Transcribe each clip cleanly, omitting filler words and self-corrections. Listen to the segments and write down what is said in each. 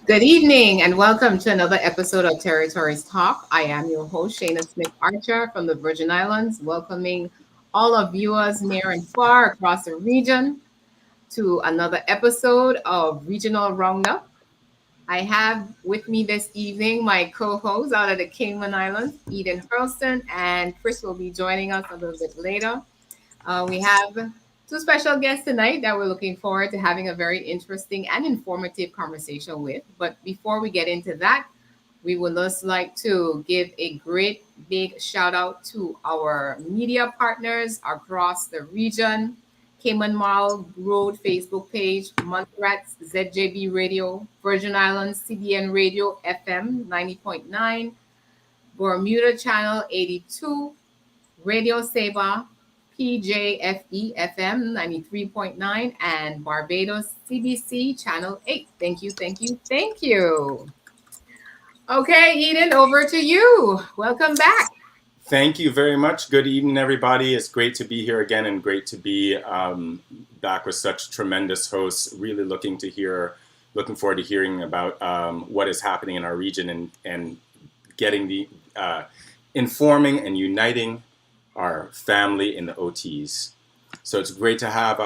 Good evening and welcome to another episode of Territories Talk. I am your host, Shaina Smith Archer from the Virgin Islands, welcoming all our viewers near and far across the region to another episode of Regional Roundup. I have with me this evening my co-host out of the Cayman Islands, Eden Hurlston, and Chris will be joining us a little bit later. We have two special guests tonight that we're looking forward to having a very interesting and informative conversation with. But before we get into that, we would just like to give a great big shout out to our media partners across the region. Cayman Marl Road Facebook page, Montserrat ZJB Radio, Virgin Islands CBN Radio FM 90.9, Bermuda Channel 82, Radio Saba, PJFE FM 93.9, and Barbados CBC Channel 8. Thank you, thank you, thank you. Okay, Eden, over to you. Welcome back. Thank you very much. Good evening, everybody. It's great to be here again and great to be back with such tremendous hosts. Really looking forward to hearing about what is happening in our region and getting the informing and uniting our family in the OTs. So it's great to have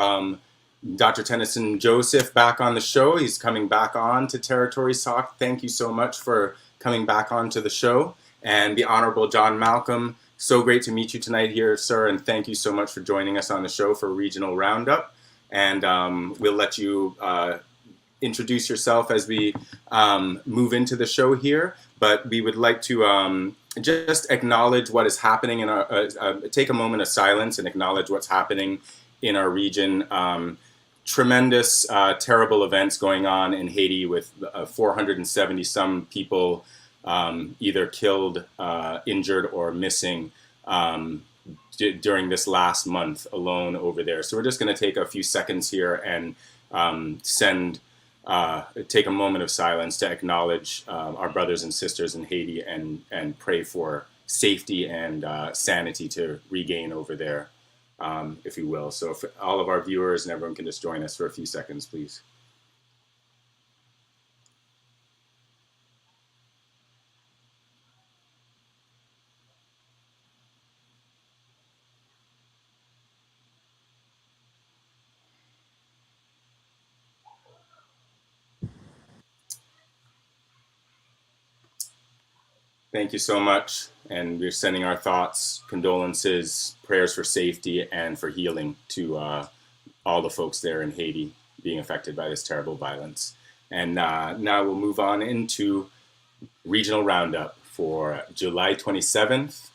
Dr. Tennyson Joseph back on the show. He's coming back on to Territories Talk. Thank you so much for coming back on to the show. And the Honorable John Malcolm, so great to meet you tonight here, sir. And thank you so much for joining us on the show for Regional Roundup. And we'll let you introduce yourself as we move into the show here. But we would like to just acknowledge what is happening in our, take a moment of silence and acknowledge what's happening in our region. Tremendous, terrible events going on in Haiti with 470 some people either killed, injured, or missing during this last month alone over there. So we're just going to take a few seconds here and take a moment of silence to acknowledge our brothers and sisters in Haiti and pray for safety and sanity to regain over there, if you will. So if all of our viewers and everyone can just join us for a few seconds, please. Thank you so much. And we're sending our thoughts, condolences, prayers for safety and for healing to all the folks there in Haiti being affected by this terrible violence. And now we'll move on into Regional Roundup for July 27th,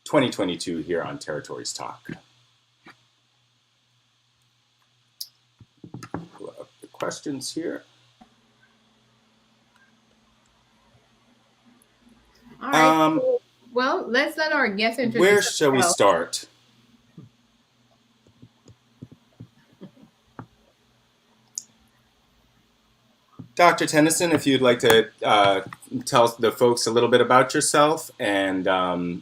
2022 here on Territories Talk. Pull up the questions here. All right. Well, let's let our guest introduce Where shall we start? Dr. Tennyson, if you'd like to tell the folks a little bit about yourself, and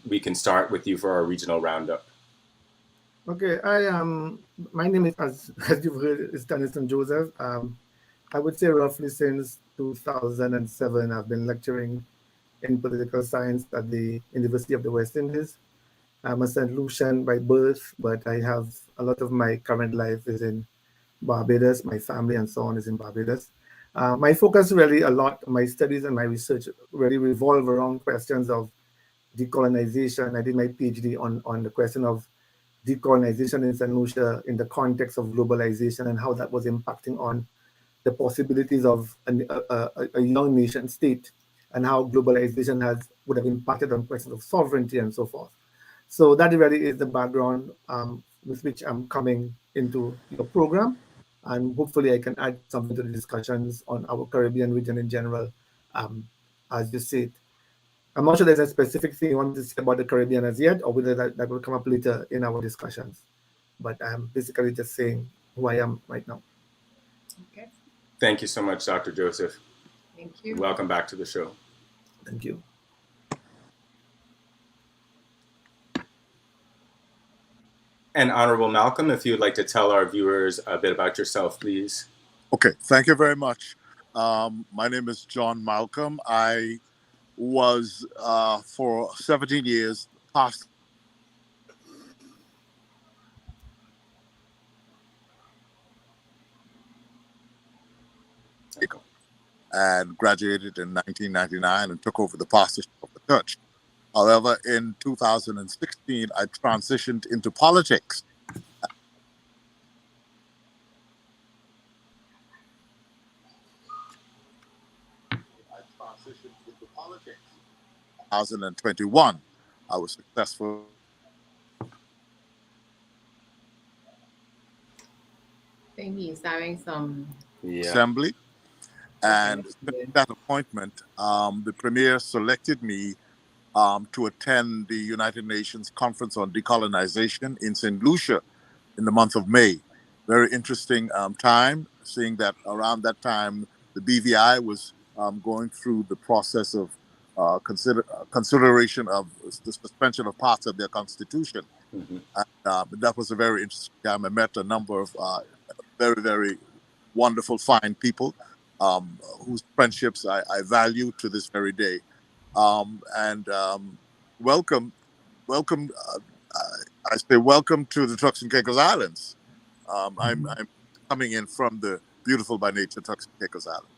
we can start with you for our regional roundup. Okay, my name is, as you've heard, is Tennyson Joseph. I would say roughly since 2007, I've been lecturing in political science at the University of the West Indies. I'm a St. Lucian by birth, but I have a lot of my current life is in Barbados. My family and so on is in Barbados. My focus really my studies and my research really revolve around questions of decolonization. I did my PhD on the question of decolonization in St. Lucia in the context of globalization and how that was impacting on the possibilities of a young nation state, and how globalization would have impacted on questions of sovereignty and so forth. So that really is the background with which I'm coming into your program, and hopefully I can add something to the discussions on our Caribbean region in general, as you said. I'm not sure there's a specific thing you want to say about the Caribbean as yet, or whether that will come up later in our discussions. But I'm basically just saying who I am right now. Okay. Thank you so much, Dr. Joseph. Thank you. Welcome back to the show. Thank you. And Honorable Malcolm, if you'd like to tell our viewers a bit about yourself, please. Okay, thank you very much. My name is John Malcolm. I was for 17 years pastor and graduated in 1999 and took over the pastorship of the church. However, in 2016, I transitioned into politics. 2021, I was successful. I think he's having some. Assembly. And that appointment, the Premier selected me to attend the United Nations Conference on Decolonization in St. Lucia in the month of May. Very interesting time, seeing that around that time, the BVI was going through the process of consideration of the suspension of parts of their constitution. Mm-hmm. And that was a very interesting time. I met a number of very, very wonderful, fine people whose friendships I value to this very day. Welcome. I say welcome to the Turks and Caicos Islands. I'm coming in from the beautiful by nature Turks and Caicos Islands.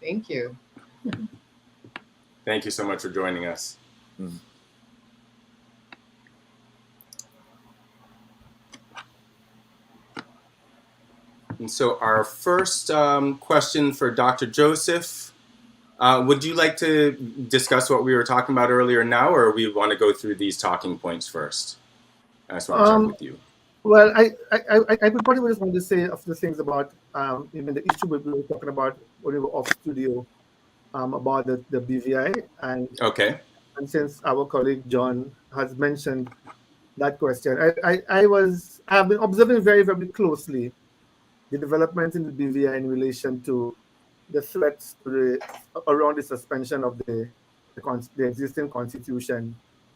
Thank you. Thank you so much for joining us. Mm. And so our first question for Dr. Joseph, would you like to discuss what we were talking about earlier now, or we want to go through these talking points first? I just want to start with you. Well, I probably just want to say a few things about even the issue we were talking about when we were off studio about the BVI. And since our colleague John has mentioned that question, I have been observing very, very closely the developments in the BVI in relation to the threats around the suspension of the existing constitution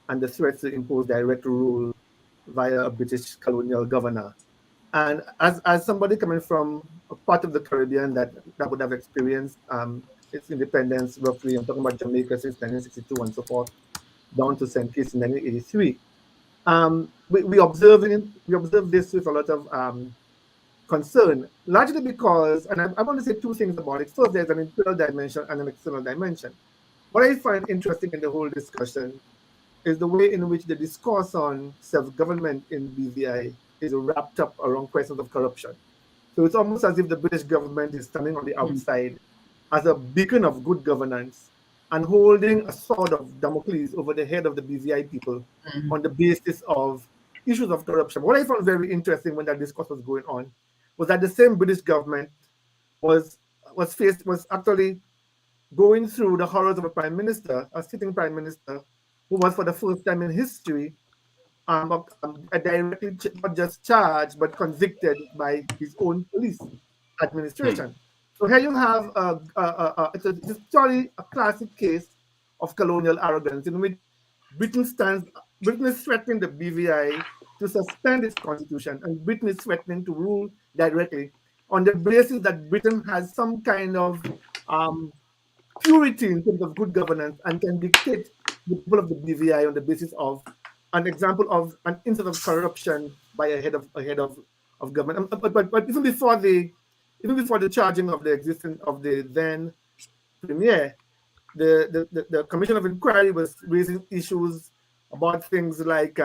and the threats to impose direct rule via a British colonial governor. And as somebody coming from a part of the Caribbean that would have experienced its independence roughly, I'm talking about Jamaica since 1962 and so forth, down to St. Kitts in 1983, we observe this with a lot of concern, largely because, and I want to say two things about it. First, there's an internal dimension and an external dimension. What I find interesting in the whole discussion is the way in which the discourse on self-government in BVI is wrapped up around questions of corruption. So it's almost as if the British government is standing on the outside as a beacon of good governance and holding a sword of Damocles over the head of the BVI people on the basis of issues of corruption. What I found very interesting when that discourse was going on was that the same British government was actually going through the horrors of a sitting prime minister, who was for the first time in history directly not just charged but convicted by his own police administration. So here you have it's actually a classic case of colonial arrogance in which Britain is threatening the BVI to suspend its constitution, and Britain is threatening to rule directly on the basis that Britain has some kind of purity in terms of good governance and can dictate the people of the BVI on the basis of an example of an instance of corruption by a head of government. But even before the charging of the then premier, the Commission of Inquiry was raising issues about things like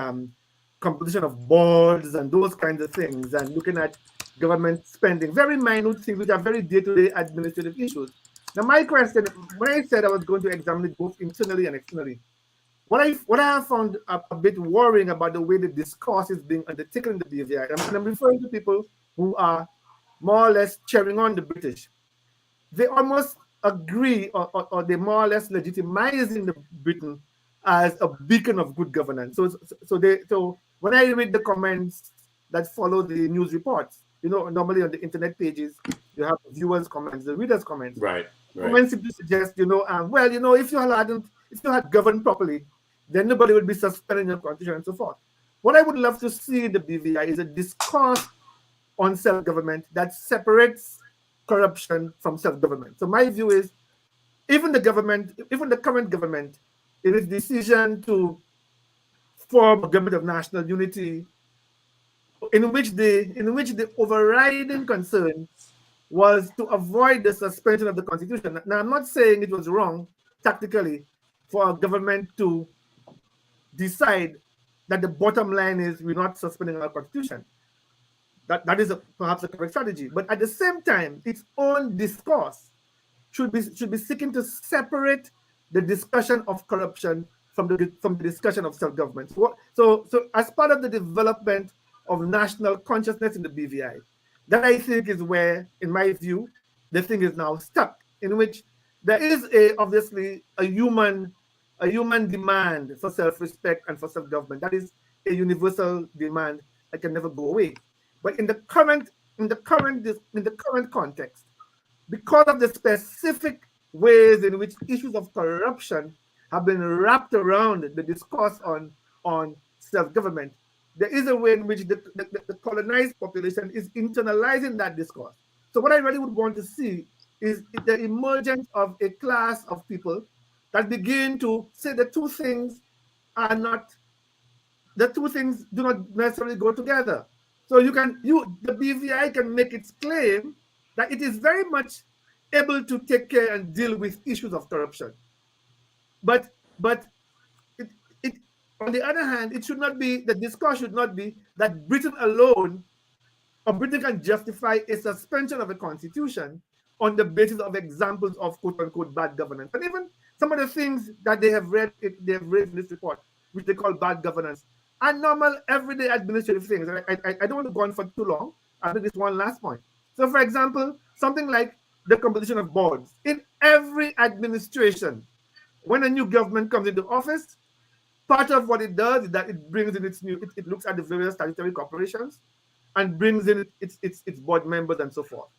composition of boards and those kinds of things, and looking at government spending, very minute things which are very day-to-day administrative issues. Now, my question, when I said I was going to examine it both internally and externally, what I have found a bit worrying about the way the discourse is being undertaken in the BVI, and I'm referring to people who are more or less cheering on the British. They almost agree, or they more or less legitimizing the Britain as a beacon of good governance. So when I read the comments that follow the news reports, normally on the internet pages, you have the viewers' comments, the readers' comments. Right. Comments simply suggest, if you had governed properly, then nobody would be suspending your constitution and so forth. What I would love to see in the BVI is a discourse on self-government that separates corruption from self-government. So my view is, even the current government, in its decision to form a government of national unity, in which the overriding concern was to avoid the suspension of the constitution. Now, I'm not saying it was wrong tactically for a government to decide that the bottom line is we're not suspending our constitution. That is perhaps a correct strategy. But at the same time, its own discourse should be seeking to separate the discussion of corruption from the discussion of self-government. So as part of the development of national consciousness in the BVI, that I think is where, in my view, the thing is now stuck, in which there is obviously a human demand for self-respect and for self-government. That is a universal demand that can never go away. But in the current context, because of the specific ways in which issues of corruption have been wrapped around the discourse on self-government, there is a way in which the colonized population is internalizing that discourse. So what I really would want to see is the emergence of a class of people that begin to say the two things do not necessarily go together. So the BVI can make its claim that it is very much able to take care and deal with issues of corruption. But it on the other hand, the discourse should not be that Britain alone, or Britain can justify a suspension of a constitution on the basis of examples of quote-unquote bad governance. And even some of the things that they have raised in this report, which they call bad governance, are normal, everyday administrative things. I don't want to go on for too long. I'll make this one last point. So, for example, something like the composition of boards. In every administration, when a new government comes into office, part of what it does is that it brings in it looks at the various statutory corporations and brings in its board members and so forth.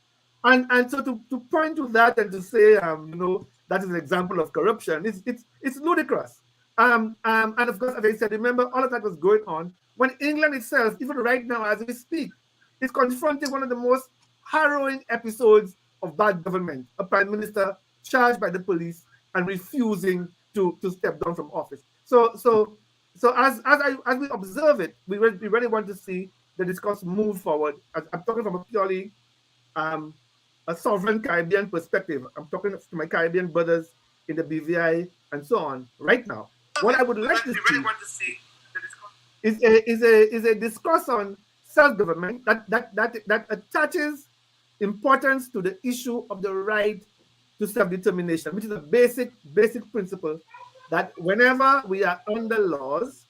And so to point to that and to say, that is an example of corruption, it's ludicrous. And of course, as I said, remember, all of that was going on when England itself, even right now as we speak, is confronting one of the most harrowing episodes of bad government, a prime minister charged by the police and refusing to step down from office. So as we observe it, we really want to see the discourse move forward. I'm talking from a purely a sovereign Caribbean perspective. I'm talking to my Caribbean brothers in the BVI and so on right now. What I would like to see is a discourse on self-government that attaches importance to the issue of the right to self-determination, which is a basic principle that whenever we are under laws,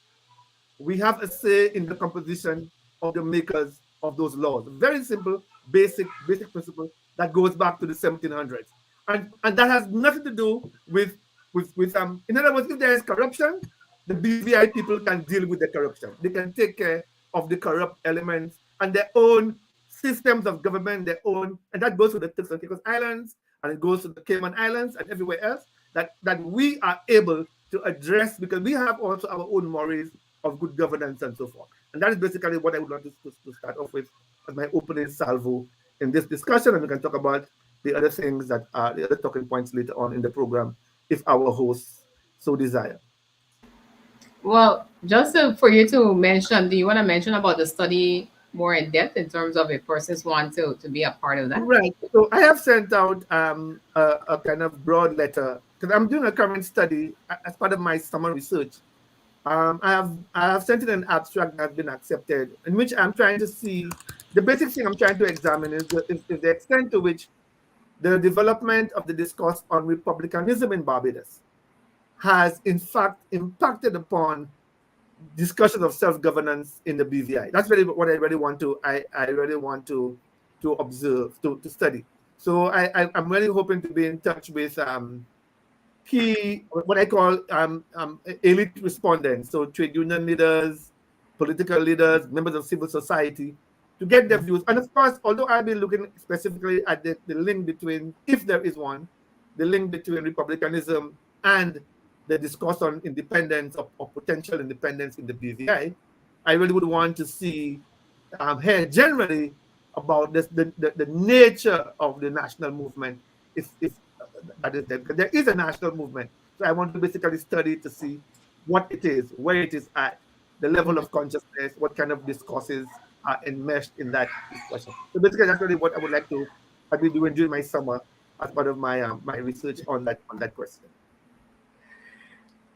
we have a say in the composition of the makers of those laws. Very simple, basic principle that goes back to the 1700s. And that has nothing to do with in other words, if there is corruption, the BVI people can deal with the corruption. They can take care of the corrupt elements and their own systems of government, and that goes to the Turks and Caicos Islands, and it goes to the Cayman Islands and everywhere else that we are able to address, because we have also our own mores of good governance and so forth. And that is basically what I would like to start off with as my opening salvo in this discussion, and we can talk about the other things that are the other talking points later on in the program, if our hosts so desire. Well, just for you to mention, do you want to mention about the study more in depth in terms of if persons want to be a part of that? Right. So I have sent out a kind of broad letter, because I'm doing a current study as part of my summer research. I have sent in an abstract that has been accepted, in which I'm trying to see, the basic thing I'm trying to examine is the extent to which the development of the discourse on republicanism in Barbados has in fact impacted upon discussions of self-governance in the BVI. That's really what I really want to observe, to study. So I'm really hoping to be in touch with key, what I call elite respondents, so trade union leaders, political leaders, members of civil society, to get their views. And of course, although I'll be looking specifically at the link between, if there is one, the link between republicanism and the discourse on independence or potential independence in the BVI, I really would want to see here generally about this, the nature of the national movement is that is there. Because there is a national movement. So I want to basically study to see what it is, where it is at, the level of consciousness, what kind of discourses are enmeshed in that discussion. So basically, that's really what I would like to be doing during my summer as part of my my research on that question.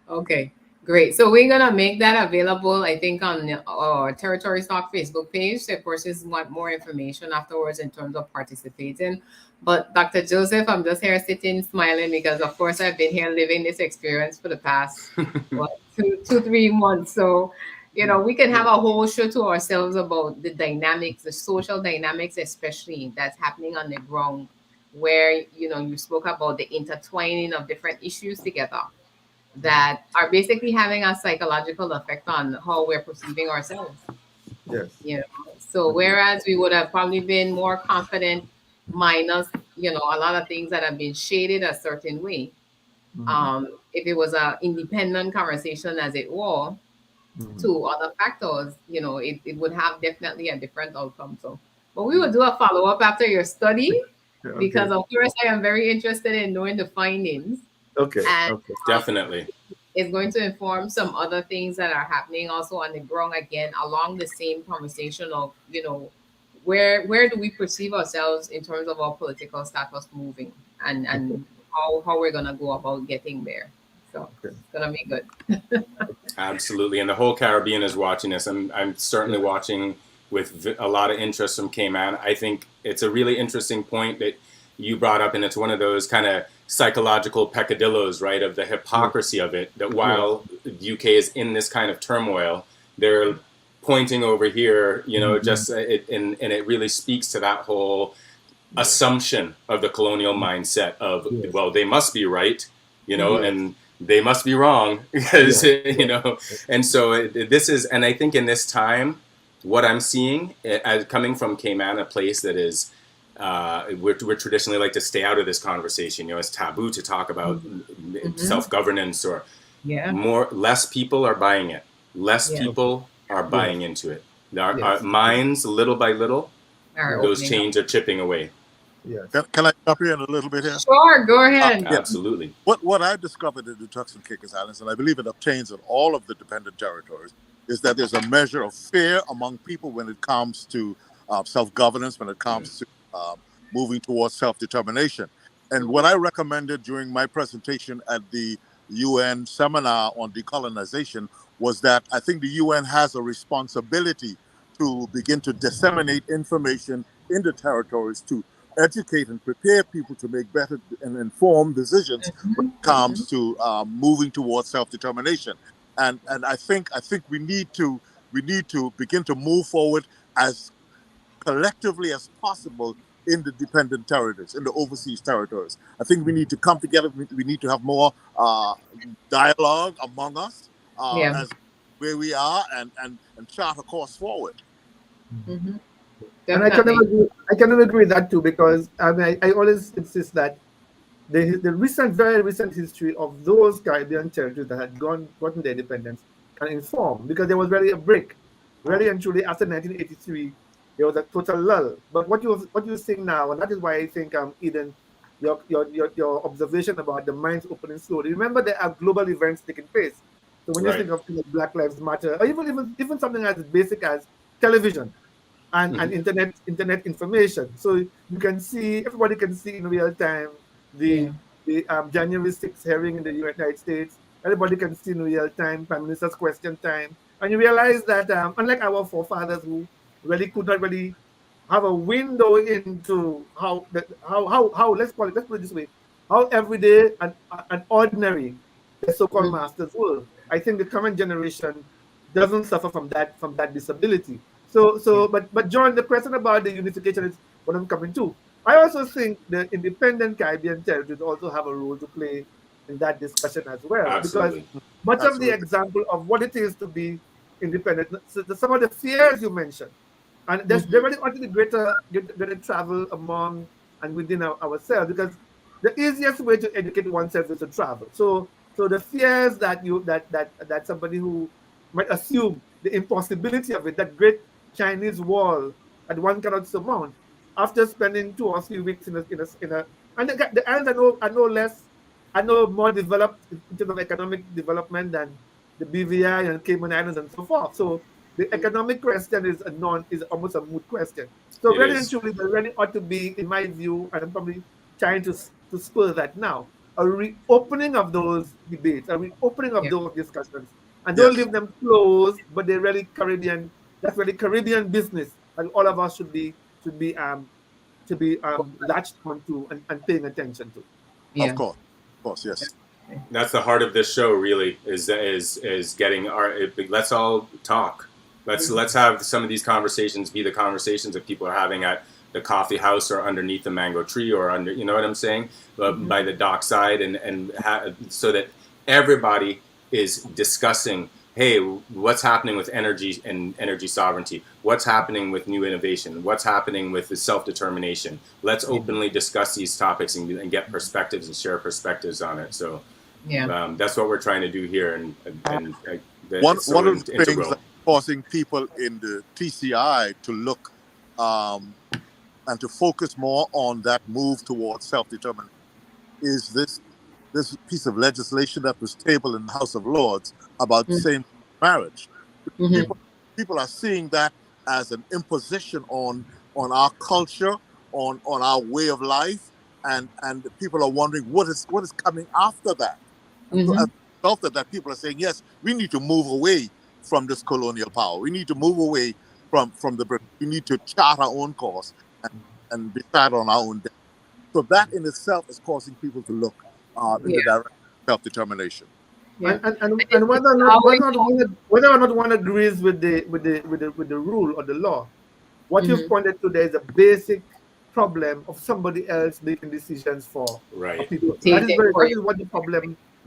Okay, great. So we're gonna make that available, I think, on our Territories Talk Facebook page. So if persons want more information afterwards in terms of participating. But Dr. Joseph, I'm just here sitting smiling because of course I've been here living this experience for the past what, 3 months. So we can have a whole show to ourselves about the dynamics, the social dynamics, especially that's happening on the ground, where you spoke about the intertwining of different issues together that are basically having a psychological effect on how we're perceiving ourselves. Yes. So whereas we would have probably been more confident minus, a lot of things that have been shaded a certain way. If it was an independent conversation as it were, to other factors, it would have definitely a different outcome. So, but we will do a follow-up after your study because of course I am very interested in knowing the findings. Okay. And Definitely. It's going to inform some other things that are happening also on the ground again along the same conversation of, where do we perceive ourselves in terms of our political status moving and how we're gonna go about getting there. So it's gonna be good. Absolutely. And the whole Caribbean is watching this. I'm certainly watching with a lot of interest from Cayman. I think it's a really interesting point that you brought up, and it's one of those kind of psychological peccadillos, right, of the hypocrisy of it, that while the UK is in this kind of turmoil, they're pointing over here, just and it really speaks to that whole assumption of the colonial mindset of, well, they must be right, and they must be wrong because, and so this is, and I think in this time, what I'm seeing as coming from Cayman, a place that is, we're traditionally like to stay out of this conversation. It's taboo to talk about self-governance or less people are buying it. Less people are buying into it. Our minds, little by little, those chains are chipping away. Yes. Can I jump in a little bit here? Sure, go ahead. Absolutely. What I discovered in the Turks and Caicos Islands, and I believe it obtains in all of the dependent territories, is that there's a measure of fear among people when it comes to self-governance, when it comes to moving towards self-determination. And what I recommended during my presentation at the UN seminar on decolonization was that I think the UN has a responsibility to begin to disseminate information in the territories to educate and prepare people to make better and informed decisions when it comes to moving towards self-determination. And I think we need to begin to move forward as collectively as possible in the dependent territories, in the overseas territories. I think we need to come together. We need to have more dialogue among us as where we are and chart a course forward. Mm-hmm. And I cannot agree with that too, because I always insist that the very recent history of those Caribbean territories that had gotten their independence can inform, because there was really a break. Really and truly, after 1983, there was a total lull. But what you're seeing now, and that is why I think Eden, your observation about the minds opening slowly. Remember, there are global events taking place. So when you think of Black Lives Matter, or even something as basic as television and internet information, so you can see, everybody can see in real time the January 6th hearing in the United States. Everybody can see in real time Prime Minister's question time, and you realize that unlike our forefathers who really could not really have a window into how let's put it this way, how everyday and ordinary the so-called masters were. I think the current generation doesn't suffer from that disability. But John, the question about the unification is what I'm coming to. I also think the independent Caribbean territories also have a role to play in that discussion as well. Absolutely. Because much of the example of what it is to be independent, so some of the fears you mentioned, and there really ought to be greater travel among and within ourselves, because the easiest way to educate oneself is to travel. So the fears that somebody who might assume the impossibility of it, that great Chinese wall that one cannot surmount. After spending 2 or 3 weeks and the islands are no more developed in terms of economic development than the BVI and Cayman Islands and so forth. So the economic question is almost a moot question. So It really and is. truly, there really ought to be, in my view, and I'm probably trying to spur that now, a reopening of those debates, a reopening of Yeah. those discussions, and don't Yes. leave them closed, but they're really Caribbean. That's really Caribbean business, and all of us should be latched onto and paying attention to. Of Yeah. course. Of course, yes. That's the heart of this show, really, is getting let's all talk. Let's have some of these conversations be the conversations that people are having at the coffee house or underneath the mango tree or under, you know what I'm saying, by the dockside, so that everybody is discussing, hey, what's happening with energy and energy sovereignty? What's happening with new innovation? What's happening with the self-determination? Let's openly discuss these topics and get perspectives and share perspectives on it. So Yeah. that's what we're trying to do here, and One it's so of the things integral. that's causing people in the TCI to look and to focus more on that move towards self-determination is this piece of legislation that was tabled in the House of Lords about same marriage. Mm-hmm. People are seeing that as an imposition on our culture, on our way of life, and people are wondering what is coming after that. And so as a result of that, people are saying, yes, we need to move away from this colonial power. We need to move away from the British. We need to chart our own course and decide on our own day. So that in itself is causing people to look in the direction of self-determination. Yeah. And whether or not one agrees with the rule or the law, what you've pointed to there is a basic problem of somebody else making decisions for Right. people. Take That it is for what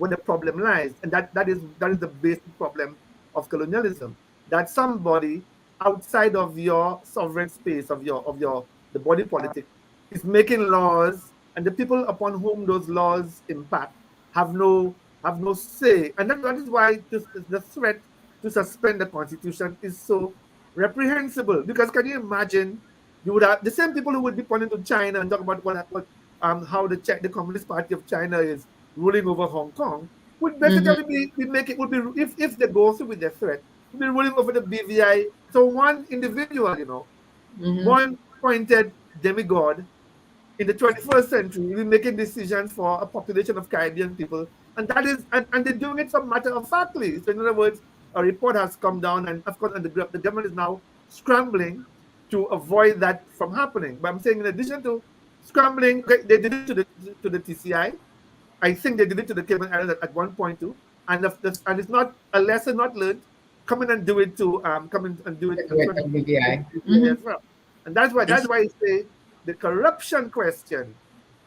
the problem lies, and that is the basic problem of colonialism. That somebody outside of your sovereign space of the body politic is making laws, and the people upon whom those laws impact have no say, and that is why the threat to suspend the constitution is so reprehensible. Because can you imagine, you would have the same people who would be pointing to China and talk about how the Communist Party of China is ruling over Hong Kong would basically if they go through with their threat, would be ruling over the BVI. So one individual, one pointed demigod in the 21st century, we're making decisions for a population of Caribbean people, and that is, and they're doing it so matter of factly. So in other words, a report has come down, and of course, and the government is now scrambling to avoid that from happening. But I'm saying, in addition to scrambling, they did it to the TCI. I think they did it to the Cayman Islands at one point too, and and it's not a lesson not learned. Come in and do it to BVI. as well. And that's why I say the corruption question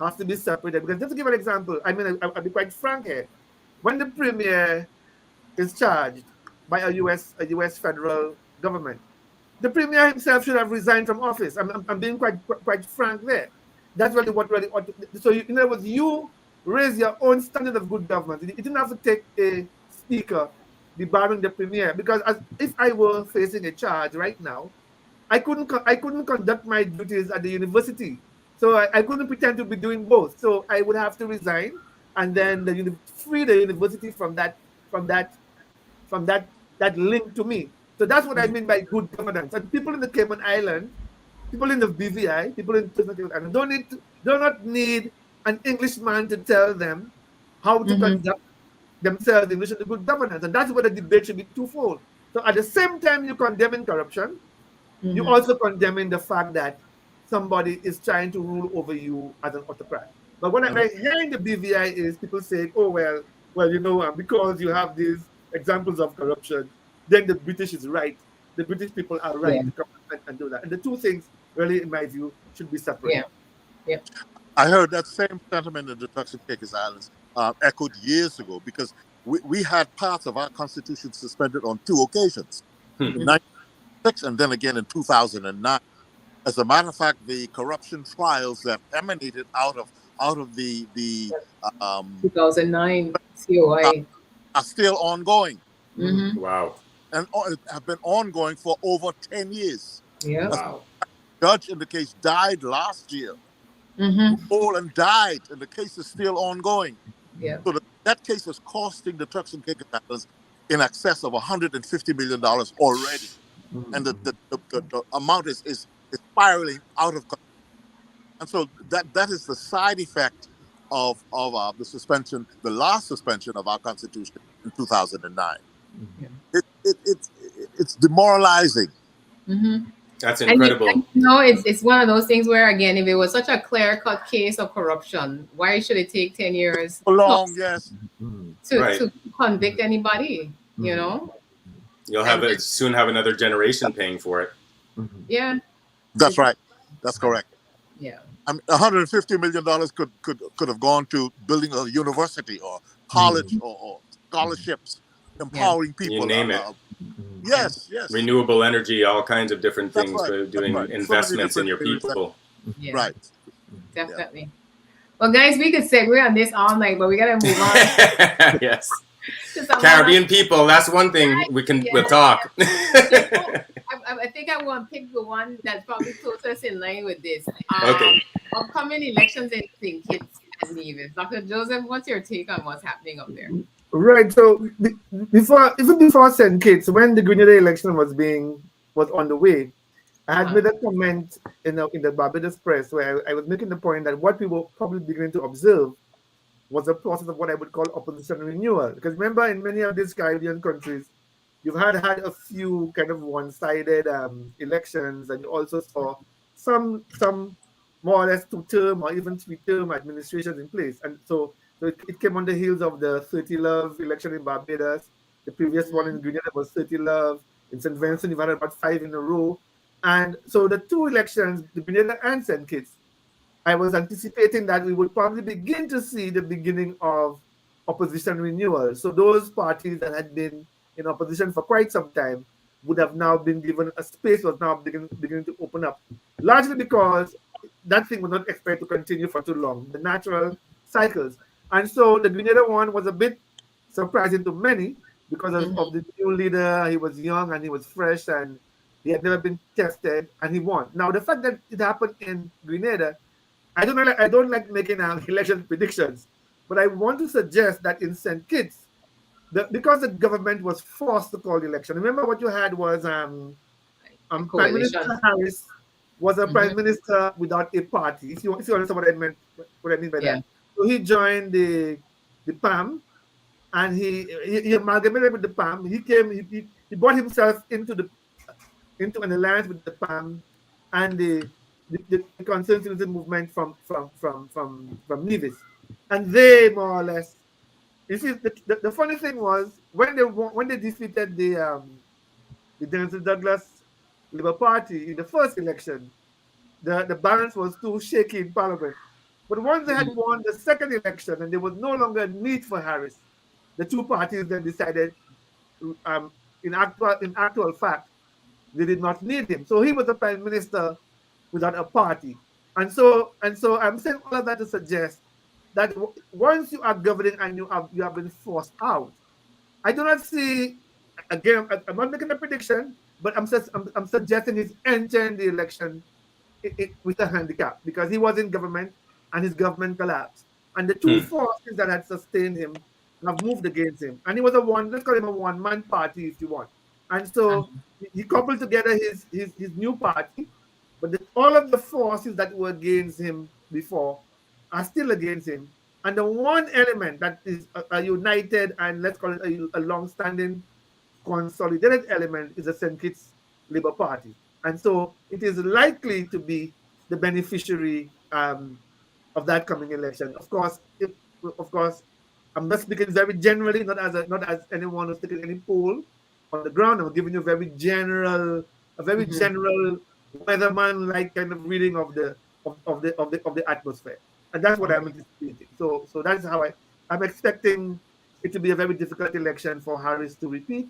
has to be separated. Because just to give an example, I mean, I'll be quite frank here. When the premier is charged by a U.S. federal government, the premier himself should have resigned from office. I'm being quite frank there. That's really what really ought to. So in other words, you raise your own standard of good government. You didn't have to take a speaker debarring the premier, because if I were facing a charge right now, I couldn't conduct my duties at the university, so I couldn't pretend to be doing both. So I would have to resign, and then free the university from that link to me. So that's what I mean by good governance. And people in the Cayman Islands, people in the BVI, people in the Cayman Islands do not need an Englishman to tell them how to conduct themselves in relation to good governance. And that's where the debate should be twofold. So at the same time you're condemning corruption, you're also condemning the fact that somebody is trying to rule over you as an autocrat. But what I hear in the BVI is people saying, oh, well, because you have these examples of corruption, then the British is right. The British people are right to come and do that. And the two things, really, in my view, should be separate. Yeah. I heard that same sentiment in the Turks and Caicos Islands echoed years ago, because we had parts of our constitution suspended on 2 occasions, in 1996 and then again in 2009. As a matter of fact, the corruption trials that emanated out of the 2009 COI are still ongoing. Wow. And have been ongoing for over 10 years. Yeah. Wow. judge in the case died last year. All and died, and the case is still ongoing. Yeah. So that case is costing the Turks and Caicos Islands in excess of $150 million already, and the amount is spiraling out of control. And so that is the side effect of the suspension, the last suspension of our constitution in 2009. It's demoralizing. That's incredible. And you know, it's one of those things where, again, if it was such a clear-cut case of corruption, why should it take 10 years so long? Yes, to convict anybody? You know, you'll soon have another generation paying for it. Yeah, that's right. That's correct. Yeah, I mean, $150 million could have gone to building a university or college or scholarships, empowering people. You name it. Yes. Renewable energy, all kinds of different things for doing investments in your things. people. Yeah. Right. Definitely. Yeah. Well, guys, we could segue on this all night, but we gotta move on. Yes. Caribbean people, that's one thing we'll talk. I think I want to pick the one that's probably closest in line with this. Okay. Upcoming elections in St. Kitts and Nevis. Dr. Joseph, what's your take on what's happening up there? Right. So before St. Kitts, when the Grenada election was on the way, I had made a comment in the Barbados press where I was making the point that what we were probably beginning to observe was a process of what I would call opposition renewal. Because remember, in many of these Caribbean countries, you've had a few kind of one-sided elections, and you also saw some more or less 2-term or even 3-term administrations in place. And so it came on the heels of the 30 Love election in Barbados. The previous one in Grenada was 30 Love. In St. Vincent, you've had about 5 in a row. And so the 2 elections, the Grenada and St. Kitts, I was anticipating that we would probably begin to see the beginning of opposition renewal. So those parties that had been in opposition for quite some time would have now been given a space, was now beginning to open up, largely because that thing was not expected to continue for too long, the natural cycles. And so the Grenada one was a bit surprising to many because of the new leader. He was young and he was fresh and he had never been tested, and he won. Now, the fact that it happened in Grenada, I don't like making election predictions, but I want to suggest that in St. Kitts, because the government was forced to call the election. Remember, what you had was Prime Minister Harris was a prime minister without a party. See what I mean by that. So he joined the PAM, and he amalgamated with the PAM. He brought himself into an alliance with the PAM and the Concerned Citizen movement from Nevis, and they more or less. You see, the funny thing was when they defeated the Denzel Douglas Labour Party in the first election, the balance was too shaky in Parliament. But once they had won the second election and there was no longer a need for Harris, the 2 parties then decided, in actual fact, they did not need him. So he was the prime minister without a party. And so I'm saying all of that to suggest that once you are governing and you have been forced out, I do not see, again, I'm not making a prediction, but I'm suggesting he's entering the election with a handicap because he was in government and his government collapsed. And the 2 forces that had sustained him have moved against him. And he was let's call him a one-man party if you want. And so he coupled together his new party, but all of the forces that were against him before are still against him. And the one element that is a united and let's call it a long-standing consolidated element is the St. Kitts Labour Party. And so it is likely to be the beneficiary of that coming election. Of course, I'm not speaking very generally, not as anyone who's taking any poll on the ground. I'm giving you a very general weatherman-like kind of reading of the atmosphere, and that's what I'm anticipating. So that's how I'm expecting it to be a very difficult election for Harris to repeat,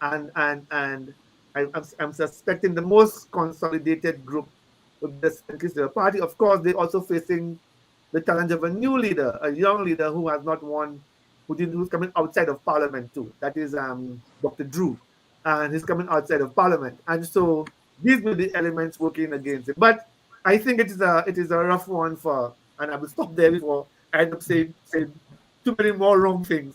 and I'm suspecting the most consolidated group with the St. Kitts Labour Party. Of course, they're also facing the challenge of a new leader, a young leader who has not won, who's coming outside of Parliament too. That is Dr. Drew, and he's coming outside of Parliament. And so these were the elements working against it. But I think it is a rough one for, and I will stop there before I end up saying too many more wrong things.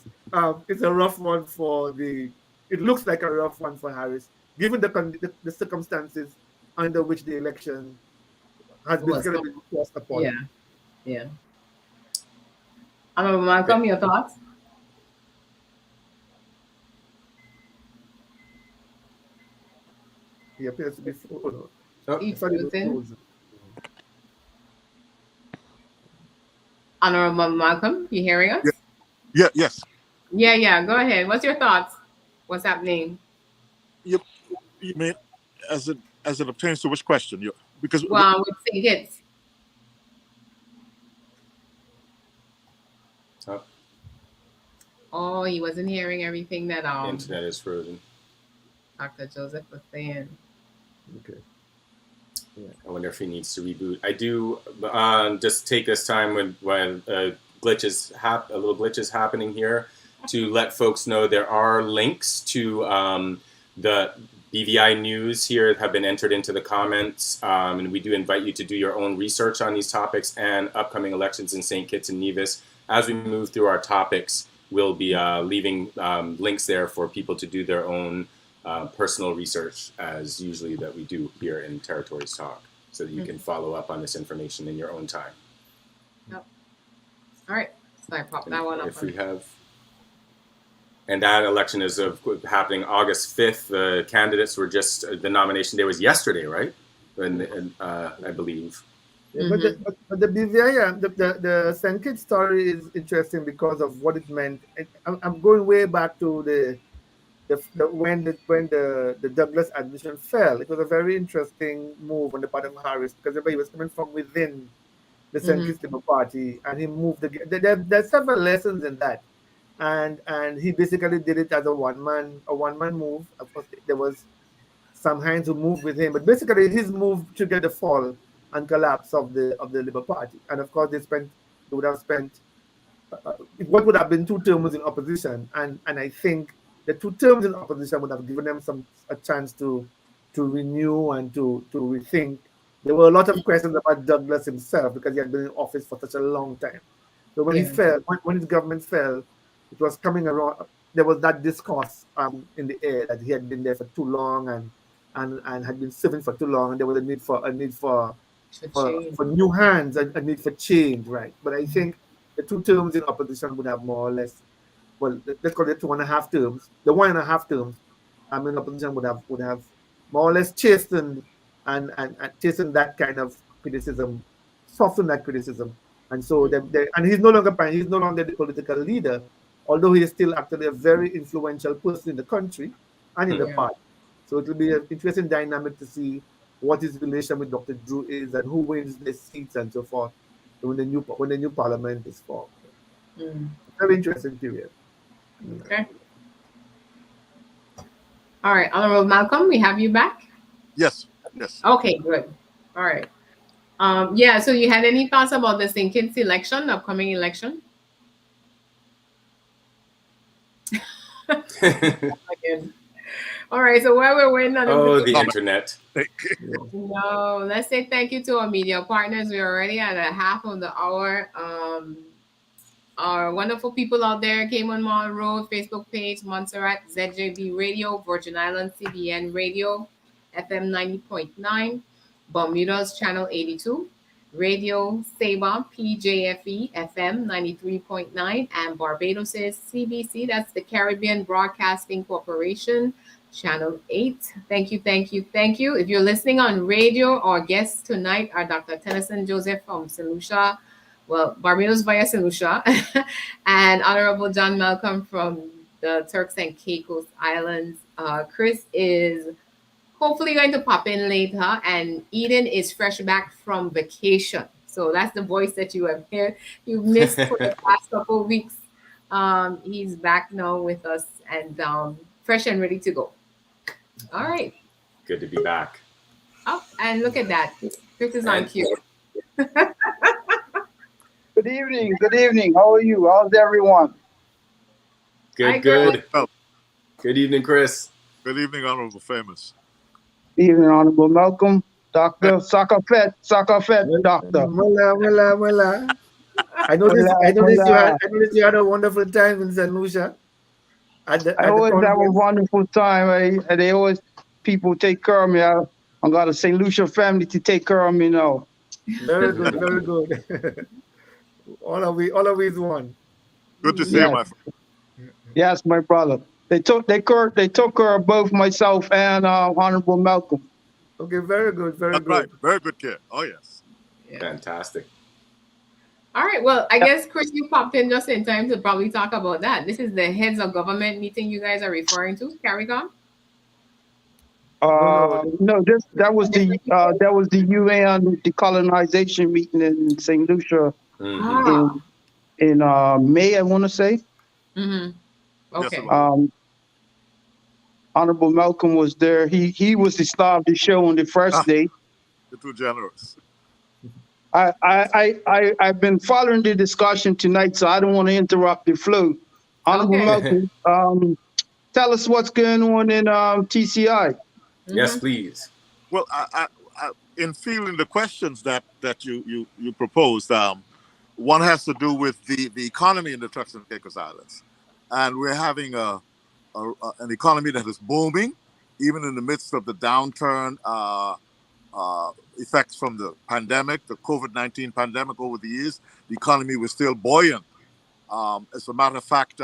It's a rough one for the. It looks like a rough one for Harris, given the circumstances under which the election has basically been forced upon. Yeah, yeah. Honorable Malcolm, your thoughts? He appears to be full. Honorable Malcolm, you hearing us? Yes. Yeah. Go ahead. What's your thoughts? What's happening? You mean as it pertains to which question? Because with St. Kitts. Oh, he wasn't hearing everything that the internet is frozen. Dr. Joseph was saying. Okay. Yeah. I wonder if he needs to reboot. I do just take this time when a little glitch is happening here to let folks know there are links to the BVI news here have been entered into the comments, and we do invite you to do your own research on these topics and upcoming elections in St. Kitts and Nevis. As we move through our topics, we'll be leaving links there for people to do their own personal research, as usually that we do here in Territories Talk, so that you can follow up on this information in your own time. Yep. All right. So I popped that one up. If we have... And that election is happening August 5th. The candidates were just, the nomination day was yesterday, right? And I believe. Yeah, but the BVI, the St. Kitts story is interesting because of what it meant. I'm going way back to when the Douglas administration fell. It was a very interesting move on the part of Harris, because everybody was coming from within the St. Kitts Labour Party, and he moved again. There's several lessons in that. And he basically did it as a one man move. Of course, there was some hands who moved with him, but basically his move triggered the fall and collapse of the Labour Party. And of course, they would have spent what would have been 2 terms in opposition, and I think the 2 terms in opposition would have given them a chance to renew and to rethink. There were a lot of questions about Douglas himself because he had been in office for such a long time. So when he fell, when his government fell, it was coming around. There was that discourse in the air that he had been there for too long and had been serving for too long, and there was a need for new hands, and a need for change, right? But I think the 2 terms in opposition would have more or less, well, let's call it 2.5 terms. The 1.5 terms in opposition would have more or less chastened and chastened that kind of criticism, softened that criticism. And so and he's no longer the political leader, although he is still actually a very influential person in the country and in the party. So it will be an interesting dynamic to see what his relation with Dr. Drew is and who wins the seats and so forth when the new parliament is formed. Very interesting period. Okay. All right, Honorable Malcolm, we have you back? Yes. Okay, good. All right. So you had any thoughts about the St. Kitts election, upcoming election? Again. All right, so while we're waiting on the internet. No, let's say thank you to our media partners. We're already at a half of the hour. Our wonderful people out there, Cayman Marl Road, Facebook page, Montserrat, ZJB Radio, Virgin Islands, CBN Radio, FM 90.9, Bermuda's Channel 82, Radio Saba, PJFE, FM 93.9, and Barbados' CBC, that's the Caribbean Broadcasting Corporation, Channel 8. Thank you. If you're listening on radio, our guests tonight are Dr. Tennyson Joseph from St. Lucia, Barbados via St. Lucia, and Honorable John Malcolm from the Turks and Caicos Islands. Chris is hopefully going to pop in later, and Eden is fresh back from vacation. So that's the voice that you have heard. You missed for the past couple of weeks. He's back now with us and fresh and ready to go. All right. Good to be back. Oh, and look at that. Chris is on cue. Good evening. How are you? How's everyone? Good. Oh. Good evening, Chris. Good evening, Honorable Famous. evening, Honorable Malcolm, Doctor Sakafet, Doctor. Well. I noticed. Hola, I noticed you had. hola. I noticed you had a wonderful time in Saint Lucia I at the always have a conference. wonderful time. They always people take care of me. I got a St. Lucia family to take care of me now. Very good. Very good. all of we one. Good to see you, Yes, my friend. yes, my brother. They took care of both myself and Honorable Malcolm. Okay. Very good. Very That's right. good. Very good care. Oh, yes. Yeah. Fantastic. All right. Well, I guess Chris, you popped in just in time to probably talk about that. This is the heads of government meeting you guys are referring to. Carry on. No. No, that was the UN decolonization meeting in St. Lucia Hmm. Ah. in May, I want to say. Mm-hmm. Yes, it Okay. was. Honorable Malcolm was there. He was the star of the show on the first Ah, day. you're too generous. I've been following the discussion tonight, so I don't want to interrupt the flow. Honorable Okay. Malcolm, tell us what's going on in TCI. Yes, Mm-hmm. please. Well, in fielding the questions that you proposed, one has to do with the economy in the Turks and Caicos Islands, and we're having an economy that is booming, even in the midst of the downturn effects from the pandemic, the COVID-19 pandemic over the years. The economy was still buoyant. As a matter of fact,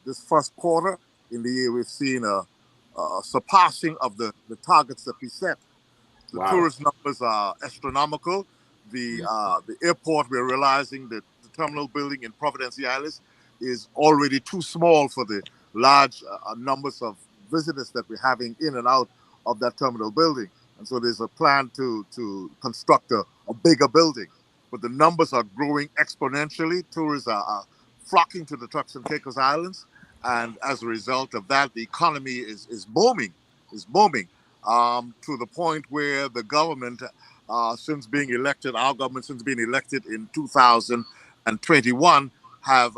this first quarter in the year, we've seen a surpassing of the targets that we set. The Wow. tourist numbers are astronomical. The airport, we're realizing that the terminal building in Providencia Island is already too small for the large numbers of visitors that we're having in and out of that terminal building. And so there's a plan to construct a bigger building. But the numbers are growing exponentially. Tourists are flocking to the Turks and Caicos Islands. And as a result of that, the economy is booming, to the point where the government, since being elected, our government, since being elected in 2021, have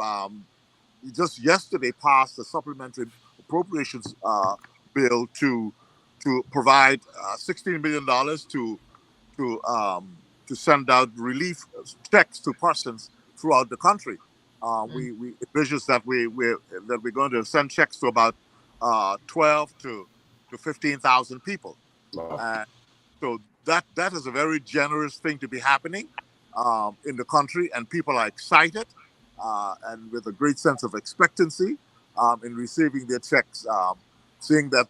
just yesterday passed a supplementary appropriations bill to provide $16 million to send out relief checks to persons throughout the country. We envision that we're going to send checks to about 12 to 15,000 people. Wow. So that is a very generous thing to be happening in the country, and people are excited and with a great sense of expectancy in receiving their checks, seeing that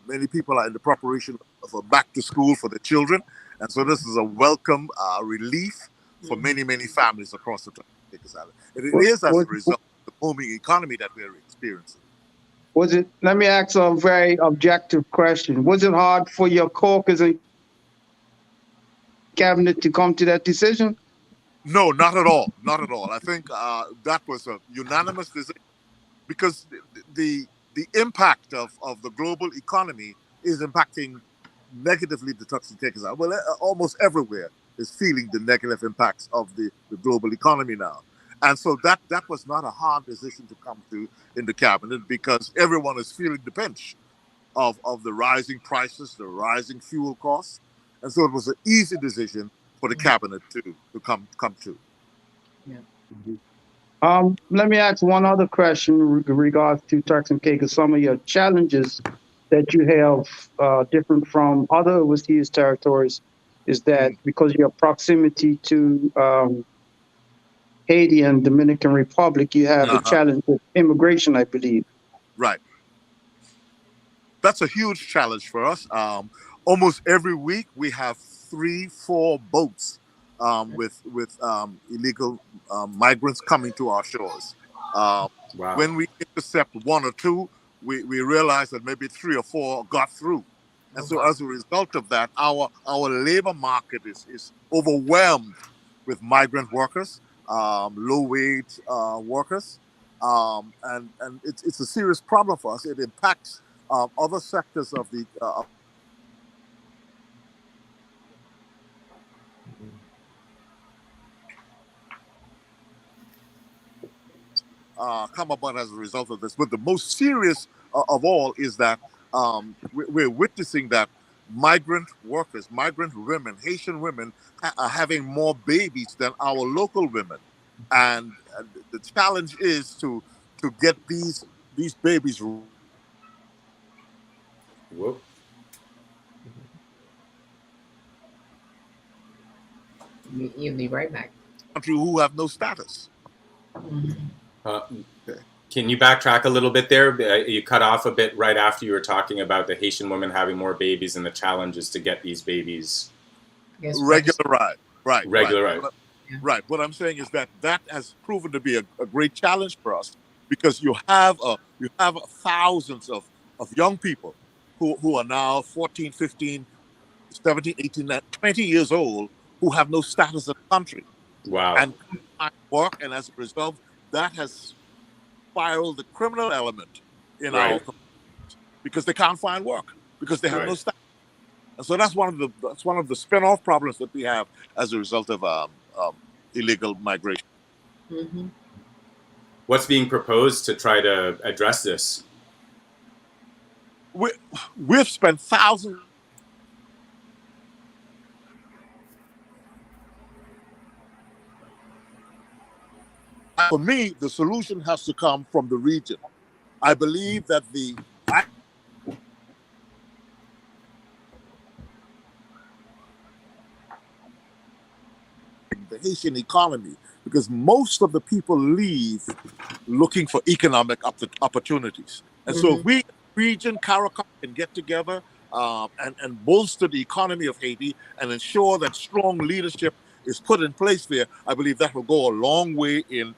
many people are in the preparation of a back to school for the children, and so this is a welcome relief for many families across the Caicos Island. It is as a result of the booming economy that we're experiencing. Was it? Let me ask a very objective question. Was it hard for your caucus and cabinet to come to that decision? No, not at all. Not at all. I think that was a unanimous decision because the impact of the global economy is impacting negatively the Turks and Caicos Islands. Well, almost everywhere is feeling the negative impacts of the global economy now. And so that was not a hard decision to come to in the cabinet because everyone is feeling the pinch of the rising prices, the rising fuel costs. And so it was an easy decision for the cabinet to come to. Yeah. Let me ask one other question in regards to Turks and Caicos. Some of your challenges that you have different from other overseas territories is that because of your proximity to Haiti and Dominican Republic, you have a challenge with immigration, I believe. Right. That's a huge challenge for us. Almost every week we have 3-4 boats with illegal migrants coming to our shores. Wow. When we intercept 1 or 2, we realize that maybe 3 or 4 got through. And so as a result of that, our labor market is overwhelmed with migrant workers, low wage workers. And it's a serious problem for us. It impacts other sectors of the come about as a result of this. But the most serious of all is that we're witnessing that migrant workers, migrant women, Haitian women are having more babies than our local women, and the challenge is to get these babies Whoa. You'll be right back. country who have no status. Uh, can you backtrack a little bit there? You cut off a bit right after you were talking about the Haitian women having more babies and the challenges to get these babies Regularized. Right. Right. What I'm saying is that has proven to be a great challenge for us, because you have thousands of young people who are now 14, 15, 17, 18, 20 years old, who have no status in the country. Wow. And can't work, and as a result, that has spiraled the criminal element in our communities, because they can't find work, because they have no status. And so that's one of the spin-off problems that we have as a result of illegal migration. Mm-hmm. What's being proposed to try to address this? We've spent thousands. For me, the solution has to come from the region. I believe that the Haitian economy, because most of the people leave looking for economic opportunities. And so if we, region, CARICOM, can get together and bolster the economy of Haiti and ensure that strong leadership is put in place there, I believe that will go a long way in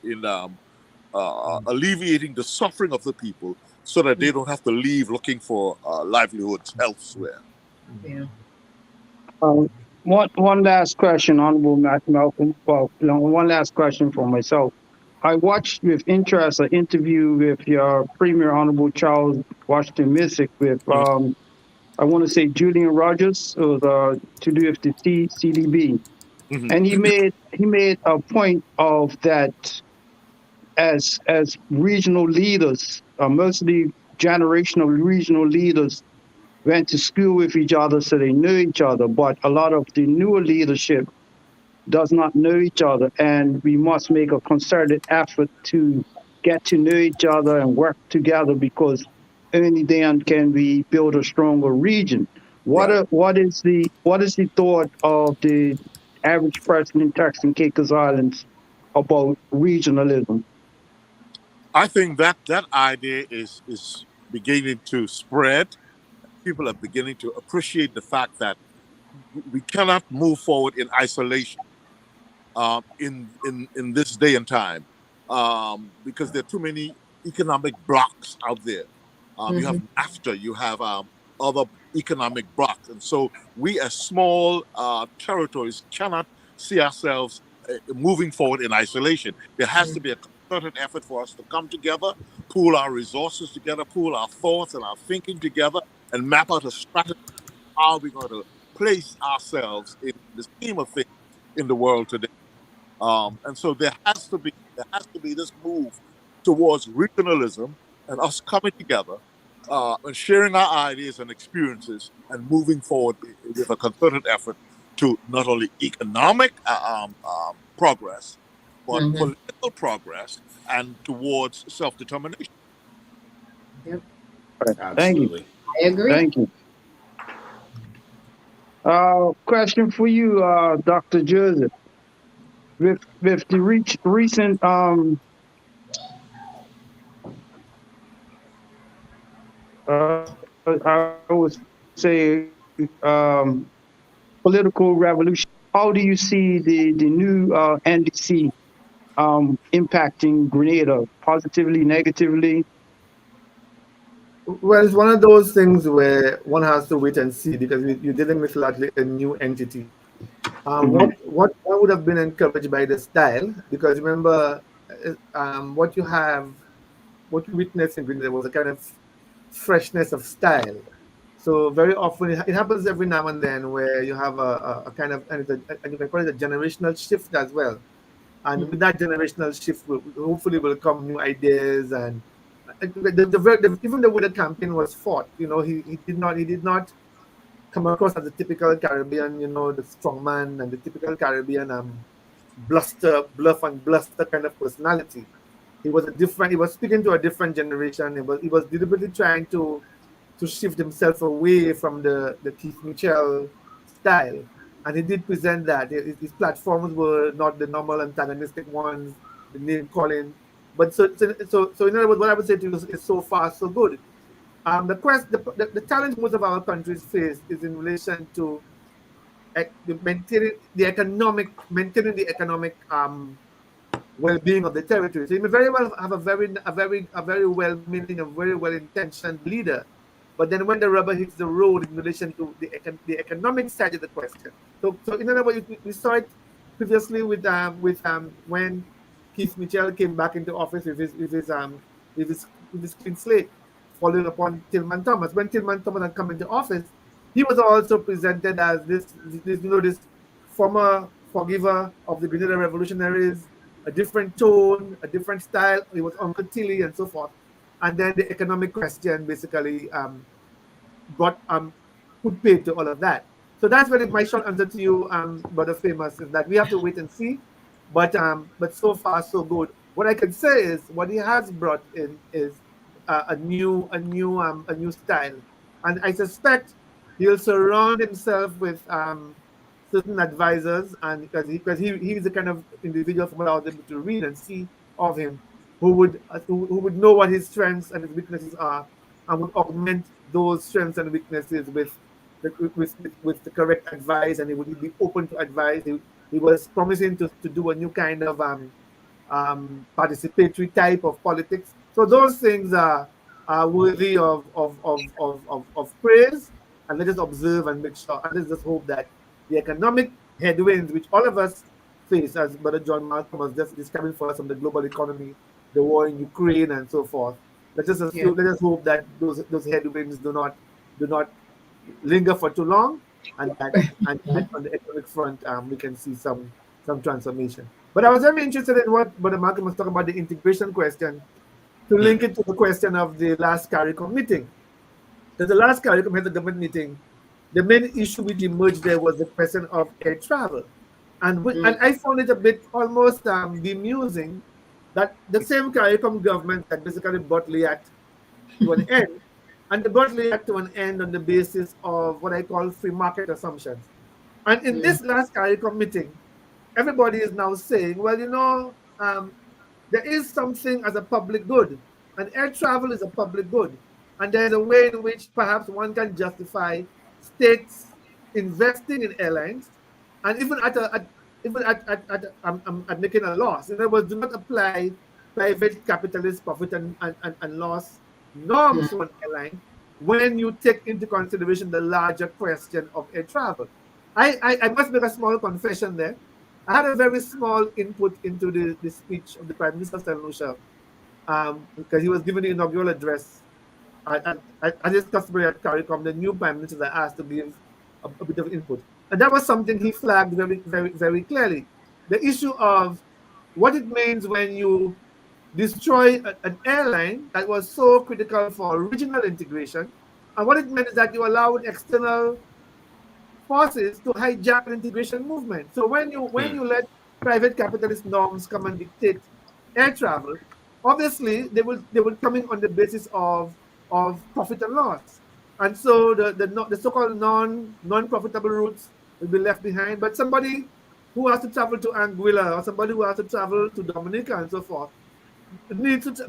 alleviating the suffering of the people, so that they don't have to leave looking for livelihoods elsewhere. Yeah. One last question, Honorable Malcolm. Well, one last question for myself. I watched with interest an interview with your Premier Honorable Charles Washington Missick with, I want to say, Julian Rogers, to do with the CDB. Mm-hmm. And he made a point of that as regional leaders, mostly generational regional leaders, went to school with each other, so they knew each other. But a lot of the newer leadership does not know each other, and we must make a concerted effort to get to know each other and work together, because only then can we build a stronger region. What is the thought of the average person in Turks and Caicos Islands about regionalism? I think that idea is beginning to spread. People are beginning to appreciate the fact that we cannot move forward in isolation in this day and time, because there are too many economic blocks out there. You have NAFTA, you have other economic blocks, and so we as small territories cannot see ourselves moving forward in isolation. There has to be a concerted effort for us to come together, pool our resources together, pool our thoughts and our thinking together, and map out a strategy how we're going to place ourselves in the scheme of things in the world today. And so there has to be this move towards regionalism and us coming together and sharing our ideas and experiences and moving forward with a concerted effort to not only economic progress, but political progress and towards self-determination. Yep. Absolutely. I agree. Thank you. Question for you, Dr. Joseph. With the recent I would say political revolution, how do you see the new NDC impacting Grenada, positively, negatively? Well, it's one of those things where one has to wait and see, because you're dealing with largely a new entity. What would have been encouraged by the style, because remember, what you witnessed in Grenada was a kind of freshness of style. So very often it happens every now and then where you have a kind of, and you can call it a generational shift as well. And with that generational shift, hopefully will come new ideas. And even the way the campaign was fought, he did not come across as the typical Caribbean, the strongman and the typical Caribbean bluster, bluff and bluster kind of personality. He was speaking to a different generation. He was deliberately trying to shift himself away from the Keith Mitchell style. And he did present that. His platforms were not the normal antagonistic ones, the name calling. But so in other words, what I would say to you is so far, so good. The challenge most of our countries face is in relation to maintaining the economic well-being of the territory. So you may very well have a very well-meaning, a very well-intentioned leader, but then when the rubber hits the road in relation to the economic side of the question. So in other words, we saw it previously with when Keith Mitchell came back into office with his clean slate, following upon Tillman Thomas. When Tillman Thomas had come into office, he was also presented as this former forgiver of the Bermuda revolutionaries, a different tone, a different style. He was Uncle Tilly and so forth. And then the economic question basically brought put paid to all of that. So that's what my short answer to you, Brother Famous, is that we have to wait and see. But so far so good. What I can say is what he has brought in is a new style, and I suspect he'll surround himself with certain advisors, and because he's the kind of individual from what I was able to read and see of him, who would know what his strengths and his weaknesses are, and would augment those strengths and weaknesses with the correct advice, and he would be open to advice. He was promising to do a new kind of participatory type of politics. So those things are worthy of praise, and let us observe and make sure, and let's just hope that the economic headwinds which all of us face, as Brother John Malcolm was just describing for us, from the global economy, the war in Ukraine, and so forth. Let us hope that those headwinds do not linger for too long, and that on the economic front we can see some transformation. But I was very interested in what Brother Malcolm was talking about, the integration question, to link it to the question of the last CARICOM meeting. So the last CARICOM had the government meeting. The main issue which emerged there was the question of air travel. And I found it a bit almost bemusing that the same CARICOM government that basically brought LEAT to an end, and they brought LEAT to an end on the basis of what I call free market assumptions. And in this last CARICOM meeting, everybody is now saying, well, there is something as a public good, and air travel is a public good. And there's a way in which perhaps one can justify states investing in airlines, and even at making a loss. In other words, do not apply private capitalist profit and loss norms to an airline when you take into consideration the larger question of air travel. I must make a small confession there. I had a very small input into the speech of the Prime Minister, Lucia, because he was giving the inaugural address. As is customary at CARICOM, the new Prime Ministers are asked to give a bit of input. And that was something he flagged very, very, very clearly. The issue of what it means when you destroy an airline that was so critical for regional integration, and what it meant is that you allowed external forces to hijack an integration movement. So when you let private capitalist norms come and dictate air travel, obviously they will come in on the basis of profit and loss, and so the so-called non-profitable routes will be left behind. But somebody who has to travel to Anguilla, or somebody who has to travel to Dominica and so forth,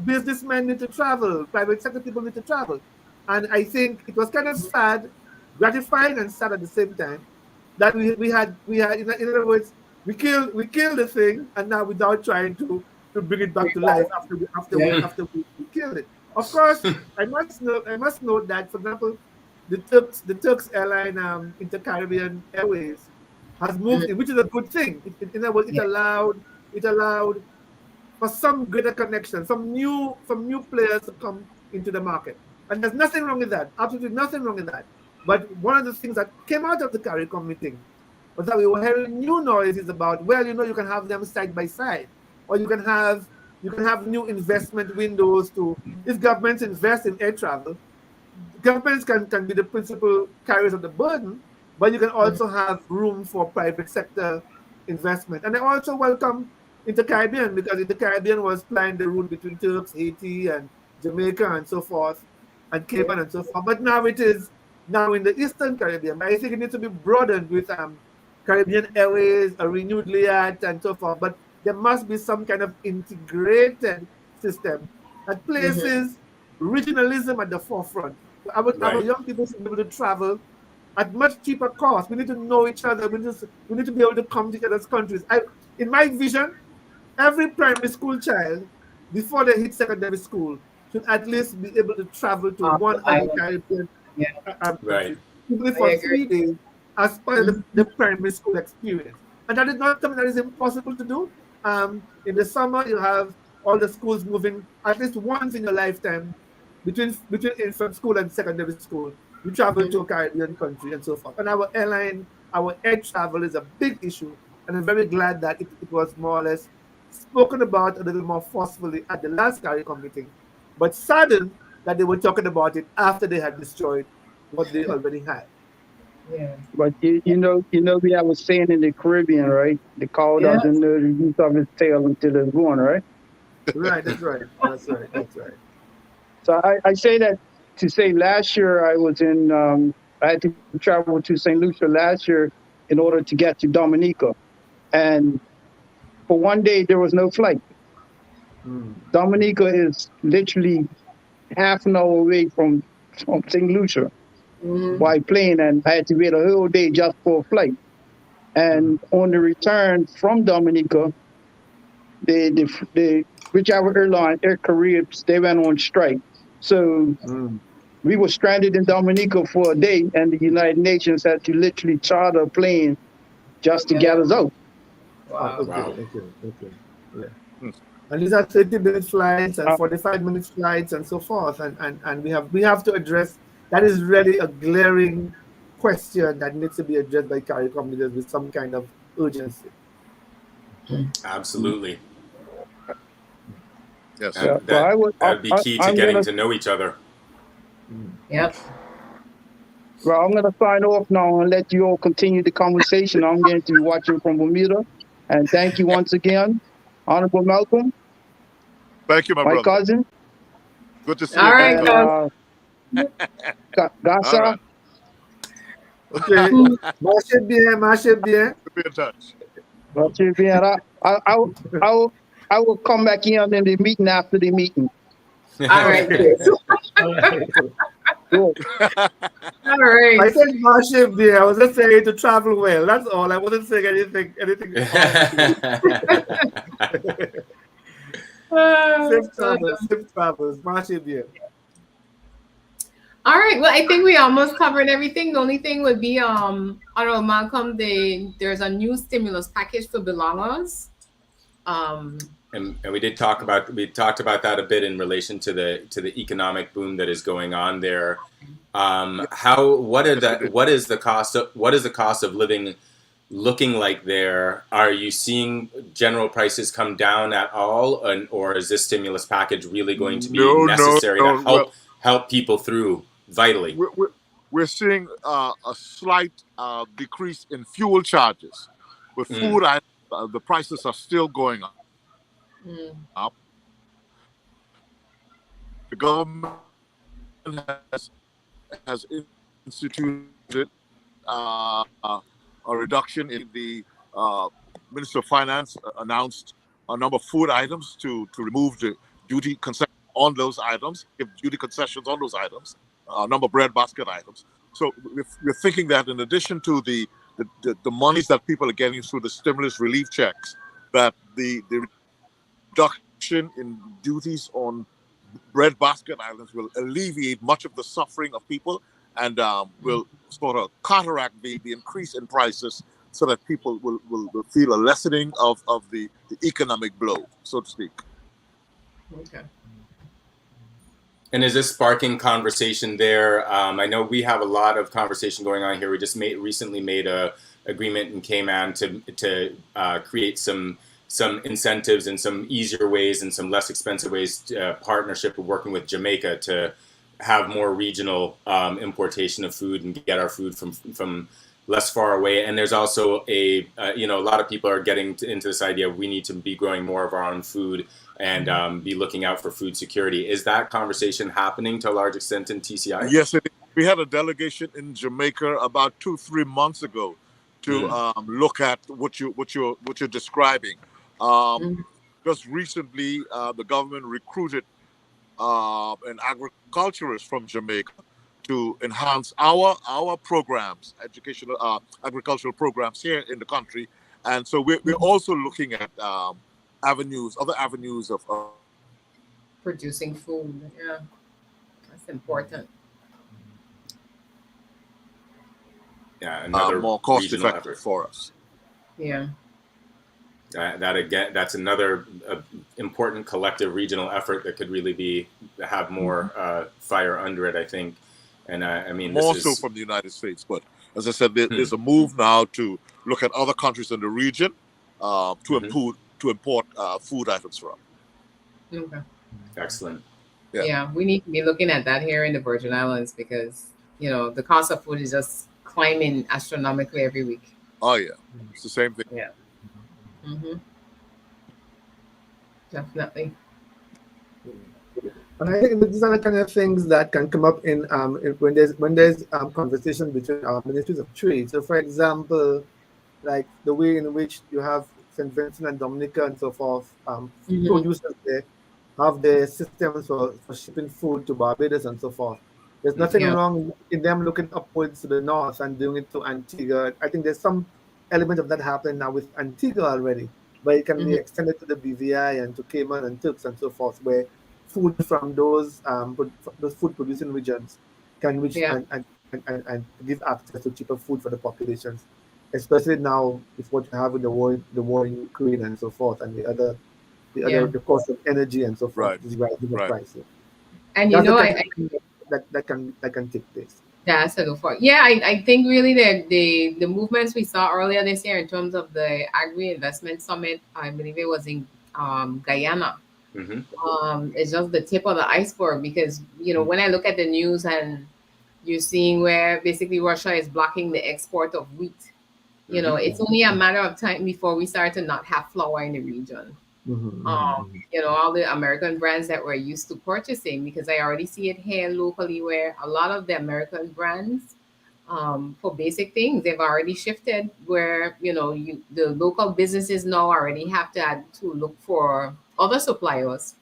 businessmen need to travel, private sector people need to travel. And I think it was kind of sad, gratifying and sad at the same time, that we had in other words, we killed the thing, and now without trying to bring it back to life after we killed it. Of course, I must note that, for example, the Turks airline, Inter-Caribbean Airways, has moved in, which is a good thing. In other words, it allowed for some greater connection, some new players to come into the market. And there's nothing wrong with that, absolutely nothing wrong with that. But one of the things that came out of the CARICOM meeting was that we were hearing new noises about, you can have them side by side, or you can have new investment windows to, if governments invest in air travel, governments can be the principal carriers of the burden, but you can also have room for private sector investment. And I also welcome Inter-Caribbean, because Inter-Caribbean was plying the route between Turks, Haiti, and Jamaica, and so forth, and Cayman, and so forth. But now it is now in the Eastern Caribbean. I think it needs to be broadened with Caribbean Airways, a renewed LIAT, and so forth. But there must be some kind of integrated system that places regionalism at the forefront. Our young people should be able to travel at much cheaper cost. We need to know each other. We need to be able to come to each other's countries. In my vision, every primary school child, before they hit secondary school, should at least be able to travel to one other Caribbean country, even for 3 days, as part of the primary school experience. And that is not something that is impossible to do. In the summer, you have all the schools moving at least once in your lifetime between infant school and secondary school. You travel to a Caribbean country and so forth. And our airline, our air travel is a big issue. And I'm very glad that it was more or less spoken about a little more forcefully at the last CARICOM meeting. But saddened that they were talking about it after they had destroyed what they already had. Yeah. But you know, we have a saying in the Caribbean, right? The cow doesn't know the use of its tail until it's born, right? Right, that's right. That's right. So I say that to say last year I was in, I had to travel to St. Lucia last year in order to get to Dominica. And for one day, there was no flight. Dominica is literally half an hour away from St. Lucia by plane, and I had to wait a whole day just for a flight. And on the return from Dominica, the whichever airline, Air Caribs, they went on strike. So we were stranded in Dominica for a day, and the United Nations had to literally charter a plane just to get us out. Wow. Okay. Yeah. And these are 30-minute flights and 45-minute flights and so forth. And we have to address that. Is really a glaring question that needs to be addressed by CARICOM leaders with some kind of urgency. Absolutely. Yes. That would be key to getting to know each other. Yep. Well, I'm going to sign off now and let you all continue the conversation. I'm going to be watching from Bermuda. And thank you once again, Honorable Malcolm. Thank you, my brother. Cousin. Good to see you. All right, Gasa. All right. Okay. Marche bien. Be in touch. Marche bien. I will come back in the meeting after the meeting. All right. Cool. All right. I said Marche bien. I was just saying to travel well. That's all. I wasn't saying anything. Safe travels. Marche bien. All right. Well, I think we almost covered everything. The only thing would be, I don't know, Malcolm, there's a new stimulus package for belongers. And we talked about that a bit in relation to the economic boom that is going on there. What is the cost of living looking like there? Are you seeing general prices come down at all, or is this stimulus package really going to be necessary to help people through vitally? We're seeing a slight decrease in fuel charges, but food the prices are still going up. The government has instituted a reduction in the Minister of Finance announced a number of food items to remove the duty concession on those items, give duty concessions on those items, a number of breadbasket items. So we're thinking that in addition to the monies that people are getting through the stimulus relief checks, that the reduction in duties on breadbasket items will alleviate much of the suffering of people and will sort of counteract the increase in prices so that people will feel a lessening of the economic blow, so to speak. Okay. And is this sparking conversation there? I know we have a lot of conversation going on here. We just recently made a agreement in Cayman to create some incentives and some easier ways and some less expensive ways, partnership of working with Jamaica have more regional importation of food and get our food from less far away. And there's also a lot of people are getting into this idea of we need to be growing more of our own food and be looking out for food security. Is that conversation happening to a large extent in TCI? Yes, it is. We had a delegation in Jamaica about 2-3 months ago to look at what you're describing. Just recently, the government recruited an agriculturist from Jamaica to enhance our programs, educational agricultural programs here in the country, and so we're also looking at other avenues of producing food. Yeah, that's important. Yeah, another more cost effective for us. Yeah. That again, that's another important collective regional effort that could really have more fire under it, I think. And I mean, more so from the United States, but as I said, there's a move now to look at other countries in the region to import food items from. Okay. Excellent. Yeah, we need to be looking at that here in the Virgin Islands because the cost of food is just climbing astronomically every week. Oh yeah, it's the same thing. Yeah. Definitely. And I think these are the kind of things that can come up in when there's conversation between our ministries of trade. So, for example, like the way in which you have St. Vincent and Dominica and so forth, producers there have their systems for shipping food to Barbados and so forth. There's nothing wrong in them looking upwards to the north and doing it to Antigua. I think there's some element of that happening now with Antigua already, but it can be extended to the BVI and to Cayman and Turks and so forth, where food from those food producing regions can reach and give access to cheaper food for the populations, especially now with what you have in the war in Ukraine and so forth, and the cost of energy and so forth is rising the prices. And that can take place. That's a good point. Yeah, I think really the movements we saw earlier this year in terms of the Agri Investment Summit, I believe it was in Guyana. It's just the tip of the iceberg because when I look at the news and you're seeing where basically Russia is blocking the export of wheat, it's only a matter of time before we start to not have flour in the region. All the American brands that we're used to purchasing, because I already see it here locally where a lot of the American brands for basic things, they've already shifted where, the local businesses now already have to look for other suppliers,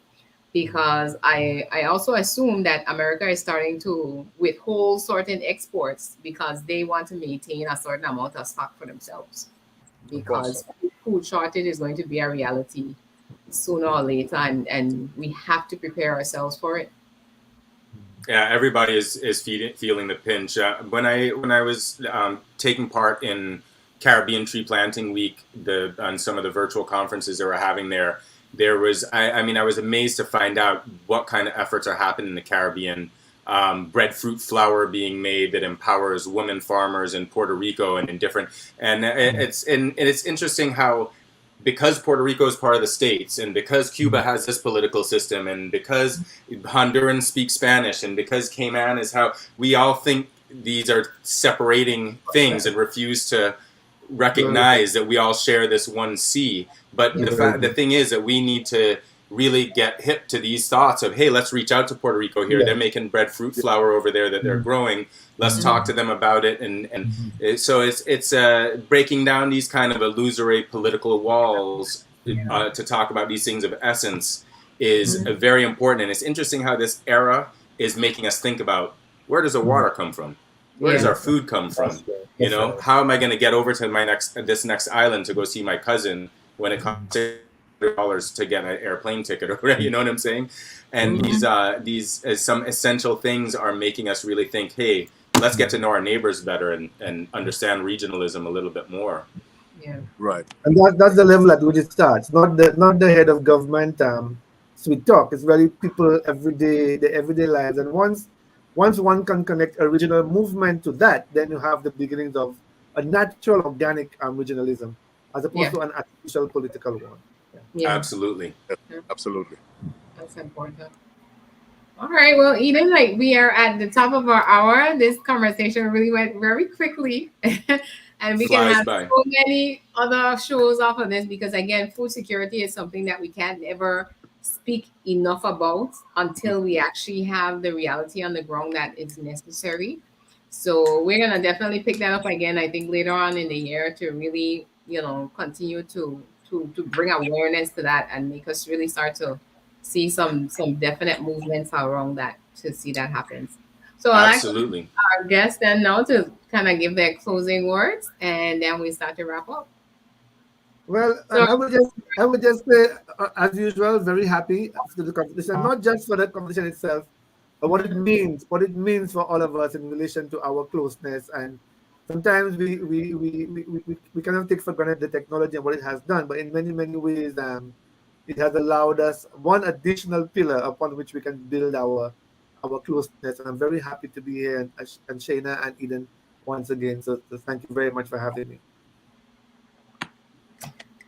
because I also assume that America is starting to withhold certain exports because they want to maintain a certain amount of stock for themselves, because food shortage is going to be a reality sooner or later, and we have to prepare ourselves for it. Yeah, everybody is feeling the pinch. When I was taking part in Caribbean Tree Planting Week, on some of the virtual conferences they were having there was I was amazed to find out what kind of efforts are happening in the Caribbean. Breadfruit flour being made that empowers women farmers in Puerto Rico and in different, and it's interesting how, because Puerto Rico is part of the States, and because Cuba has this political system, and because Hondurans speak Spanish, and because Cayman is how, we all think these are separating things and refuse to recognize that we all share this one sea. But the thing is that we need to really get hip to these thoughts of, hey, let's reach out to Puerto Rico here. They're making breadfruit flour over there that they're growing. Let's talk to them about it. And so it's breaking down these kind of illusory political walls to talk about these things of essence is very important. And it's interesting how this era is making us think about, where does the water come from? Where does our food come from? How am I going to get over to this next island to go see my cousin when it costs $600 to get an airplane ticket, or you know what I'm saying? And these some essential things are making us really think, hey, let's get to know our neighbors better and understand regionalism a little bit more. Yeah. Right. And that's the level at which it starts. Not the head of government sweet talk. It's really people the everyday lives. And once one can connect a regional movement to that, then you have the beginnings of a natural, organic regionalism, as opposed to an artificial political one. Absolutely. Absolutely. That's important. All right. Well, Eden, like we are at the top of our hour. This conversation really went very quickly. And we can Flies have by. so many other shows off of this because, again, food security is something that we can't ever speak enough about until we actually have the reality on the ground that is necessary. So we're gonna definitely pick that up again. I think later on in the year to really, continue to bring awareness to that and make us really start to see some definite movements around that to see that happens. So I'd like Absolutely. our guests then now to kind of give their closing words and then we start to wrap up. Well, So I would just say, as usual, very happy to the competition, not just for the competition itself, but what it means for all of us in relation to our closeness. And sometimes we kind of take for granted the technology and what it has done, but in many, many ways, it has allowed us one additional pillar upon which we can build our closeness. And I'm very happy to be here, and Shayna and Eden once again. So thank you very much for having me.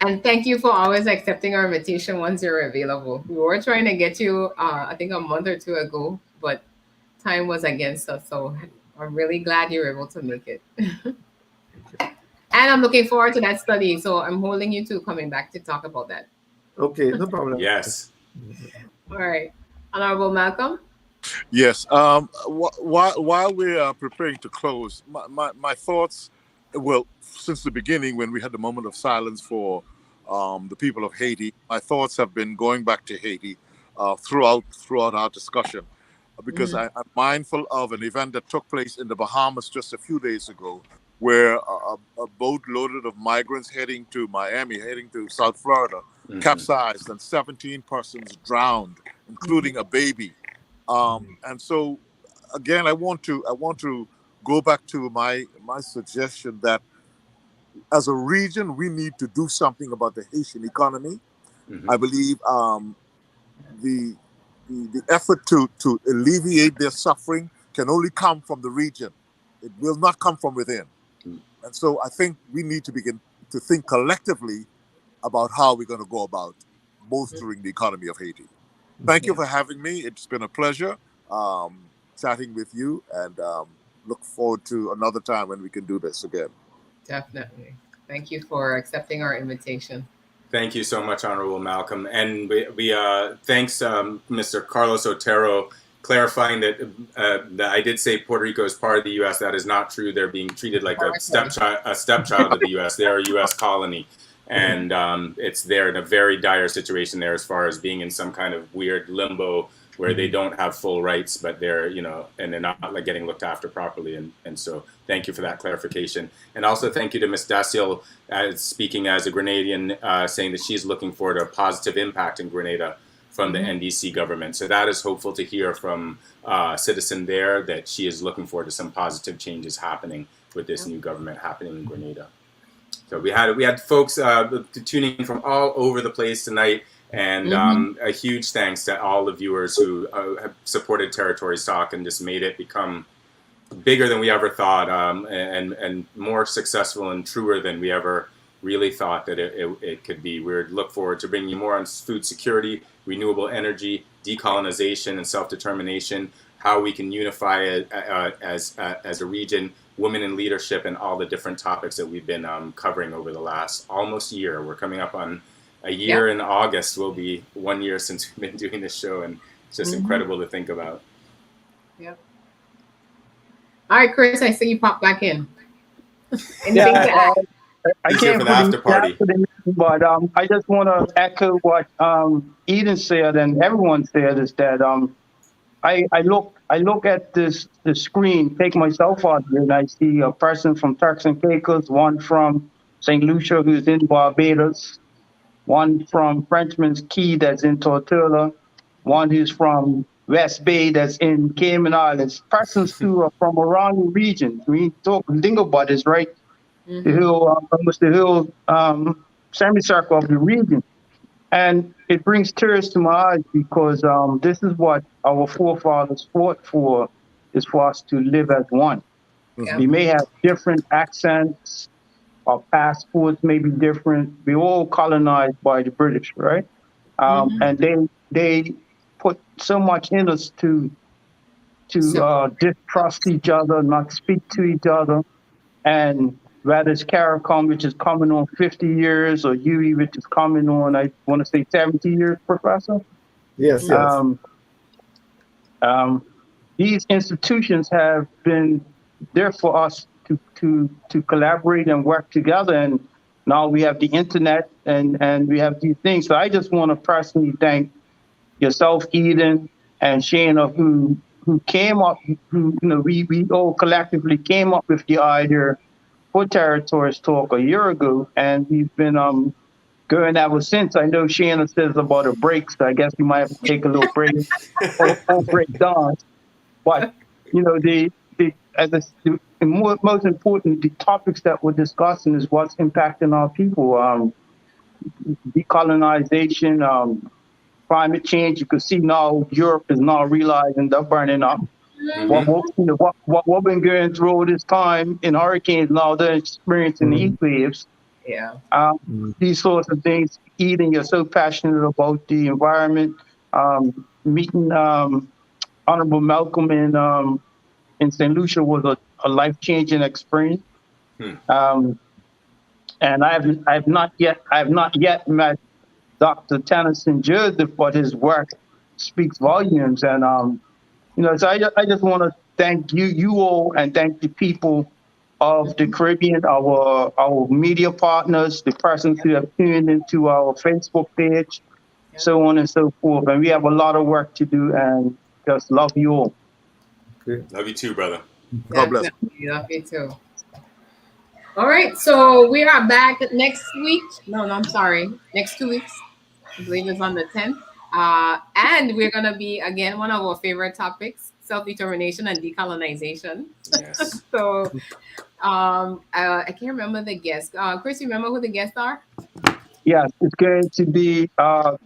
and thank you for always accepting our invitation once you're available. We were trying to get you I think a month or two ago, but time was against us. So I'm really glad you were able to make it. And I'm looking forward to that study. So I'm holding you to coming back to talk about that. Okay, no problem. Yes. All right. Honorable Malcolm. Yes. While we are preparing to close, my thoughts, well, since the beginning when we had the moment of silence for the people of Haiti, my thoughts have been going back to Haiti throughout our discussion, because Mhm. I'm mindful of an event that took place in the Bahamas just a few days ago, where a boat loaded of migrants heading to Miami, heading to South Florida, Hmm. capsized and 17 persons drowned, including a baby. And so, again, I want to go back to my suggestion that as a region we need to do something about the Haitian economy. I Hmm. believe the, the effort to alleviate their suffering can only come from the region. It will not come from within. And so I think we need to begin to think collectively about how we're going to go about bolstering the economy of Haiti. Thank you Yeah, for having me. It's been a pleasure chatting with you, and look forward to another time when we can do this again. definitely. Thank you for accepting our invitation. Thank you so much, Honorable Malcolm. And we thanks Mr. Carlos Otero clarifying that I did say Puerto Rico is part of the U.S. That is not true. They're being treated like Okay. a stepchild of the U.S. They are a U.S. colony, and it's they're in a very dire situation there as far as being in some kind of weird limbo where they don't have full rights, but and they're not like getting looked after properly. And so thank you for that clarification. And also thank you to Ms. Daciel, speaking as a Grenadian, saying that she's looking forward to a positive impact in Grenada from the Mhm. NDC government. So that is hopeful to hear from a citizen there that she is looking forward to some positive changes happening with this new government happening in Grenada. So we had folks tuning in from all over the place tonight, and Mhm. a huge thanks to all the viewers who have supported Territories Talk and just made it become bigger than we ever thought, and more successful and truer than we ever really thought that it could be. We look forward to bringing you more on food security, renewable energy, decolonization, and self-determination, how we can unify as a region, women in leadership, and all the different topics that we've been covering over the last almost year. We're coming up on a Yep. year in August. Will be 1 year since we've been doing this show, and it's just Mhm. incredible to think about. Yep. All right, Chris, I see you pop back in. Yeah, Anything to add? I He's here for can't the put him after party. after the meeting, but I just want to echo what Eden said and everyone said is that I look at the screen, take myself out here, and I see a person from Turks and Caicos, one from St. Lucia who's in Barbados, one from Frenchman's Key that's in Tortola, one who's from West Bay that's in Cayman Islands. Persons who are from around the region. We talk lingo about this, right? The Mhm. hill, almost the hill semicircle of the region. And it brings tears to my eyes because this is what our forefathers fought for, is for us to live as one. Yep. We may have different accents, our passports may be different. We all colonized by the British, right? Mhm. And they put so much in us to distrust each other, not speak to each other, and whether it's CARICOM, which is coming on 50 years, or UE, which is coming on, I want to say 70 years, Professor. Yes, yes. These institutions have been there for us to collaborate and work together, and now we have the internet and we have these things. So I just want to personally thank yourself, Eden, and Shaina, who came up, we all collectively came up with the idea for Territories Talk a year ago, and we've been going ever since. I know Shaina says about a break, so I guess we might have to take a little break or break down. But the most important, the topics that we're discussing is what's impacting our people, decolonization, climate change. You can see now Europe is now realizing they're burning up. What we've been going through all this time in hurricanes, now they're experiencing heat waves. Yeah. These sorts of things. Eden, you're so passionate about the environment. Meeting Honorable Malcolm in St. Lucia was a life-changing experience. And I've not yet met Dr. Tennyson Joseph, but his work speaks volumes. And so I just want to thank you all, and thank the people of the Caribbean, our media partners, the persons who have tuned into our Facebook page, so on and so forth. And we have a lot of work to do, and just love you all. Okay. Love you too, brother. God bless. Love you too. All right, so we are back next week. No, I'm sorry. Next 2 weeks. I believe it's on the 10th. And we're going to be, again, one of our favorite topics, self-determination and decolonization. Yes. So I can't remember the guests. Chris, you remember who the guests are? Yes, it's going to be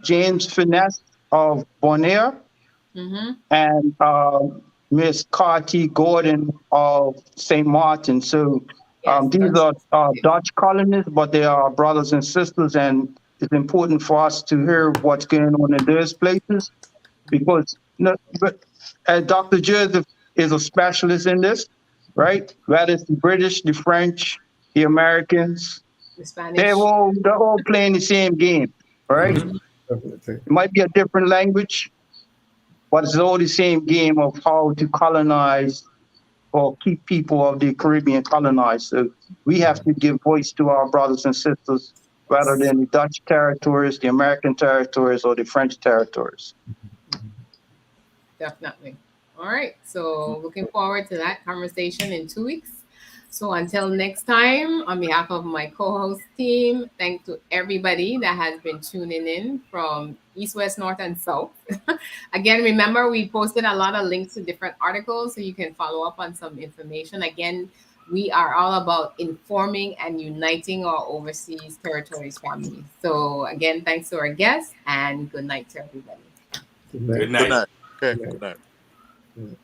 James Finesse of Bonaire, and Miss Carty Gordon of St. Martin. So these are Dutch colonists, but they are brothers and sisters, and it's important for us to hear what's going on in those places, because Dr. Joseph is a specialist in this, right? Whether it's the British, the French, the Americans, The Spanish. they're all playing the same game, right? Definitely. It might be a different language, but it's all the same game of how to colonize or keep people of the Caribbean colonized. So we have to give voice to our brothers and sisters, rather than the Dutch territories, the American territories, or the French territories. Definitely. All right. So looking forward to that conversation in 2 weeks. So until next time, on behalf of my co-host team, thanks to everybody that has been tuning in from East, West, North, and South. Again, remember, we posted a lot of links to different articles, so you can follow up on some information. Again, we are all about informing and uniting our overseas territories families. So again, thanks to our guests, and good night to everybody. Good night. Good night. Good night. Okay, good night. Good night.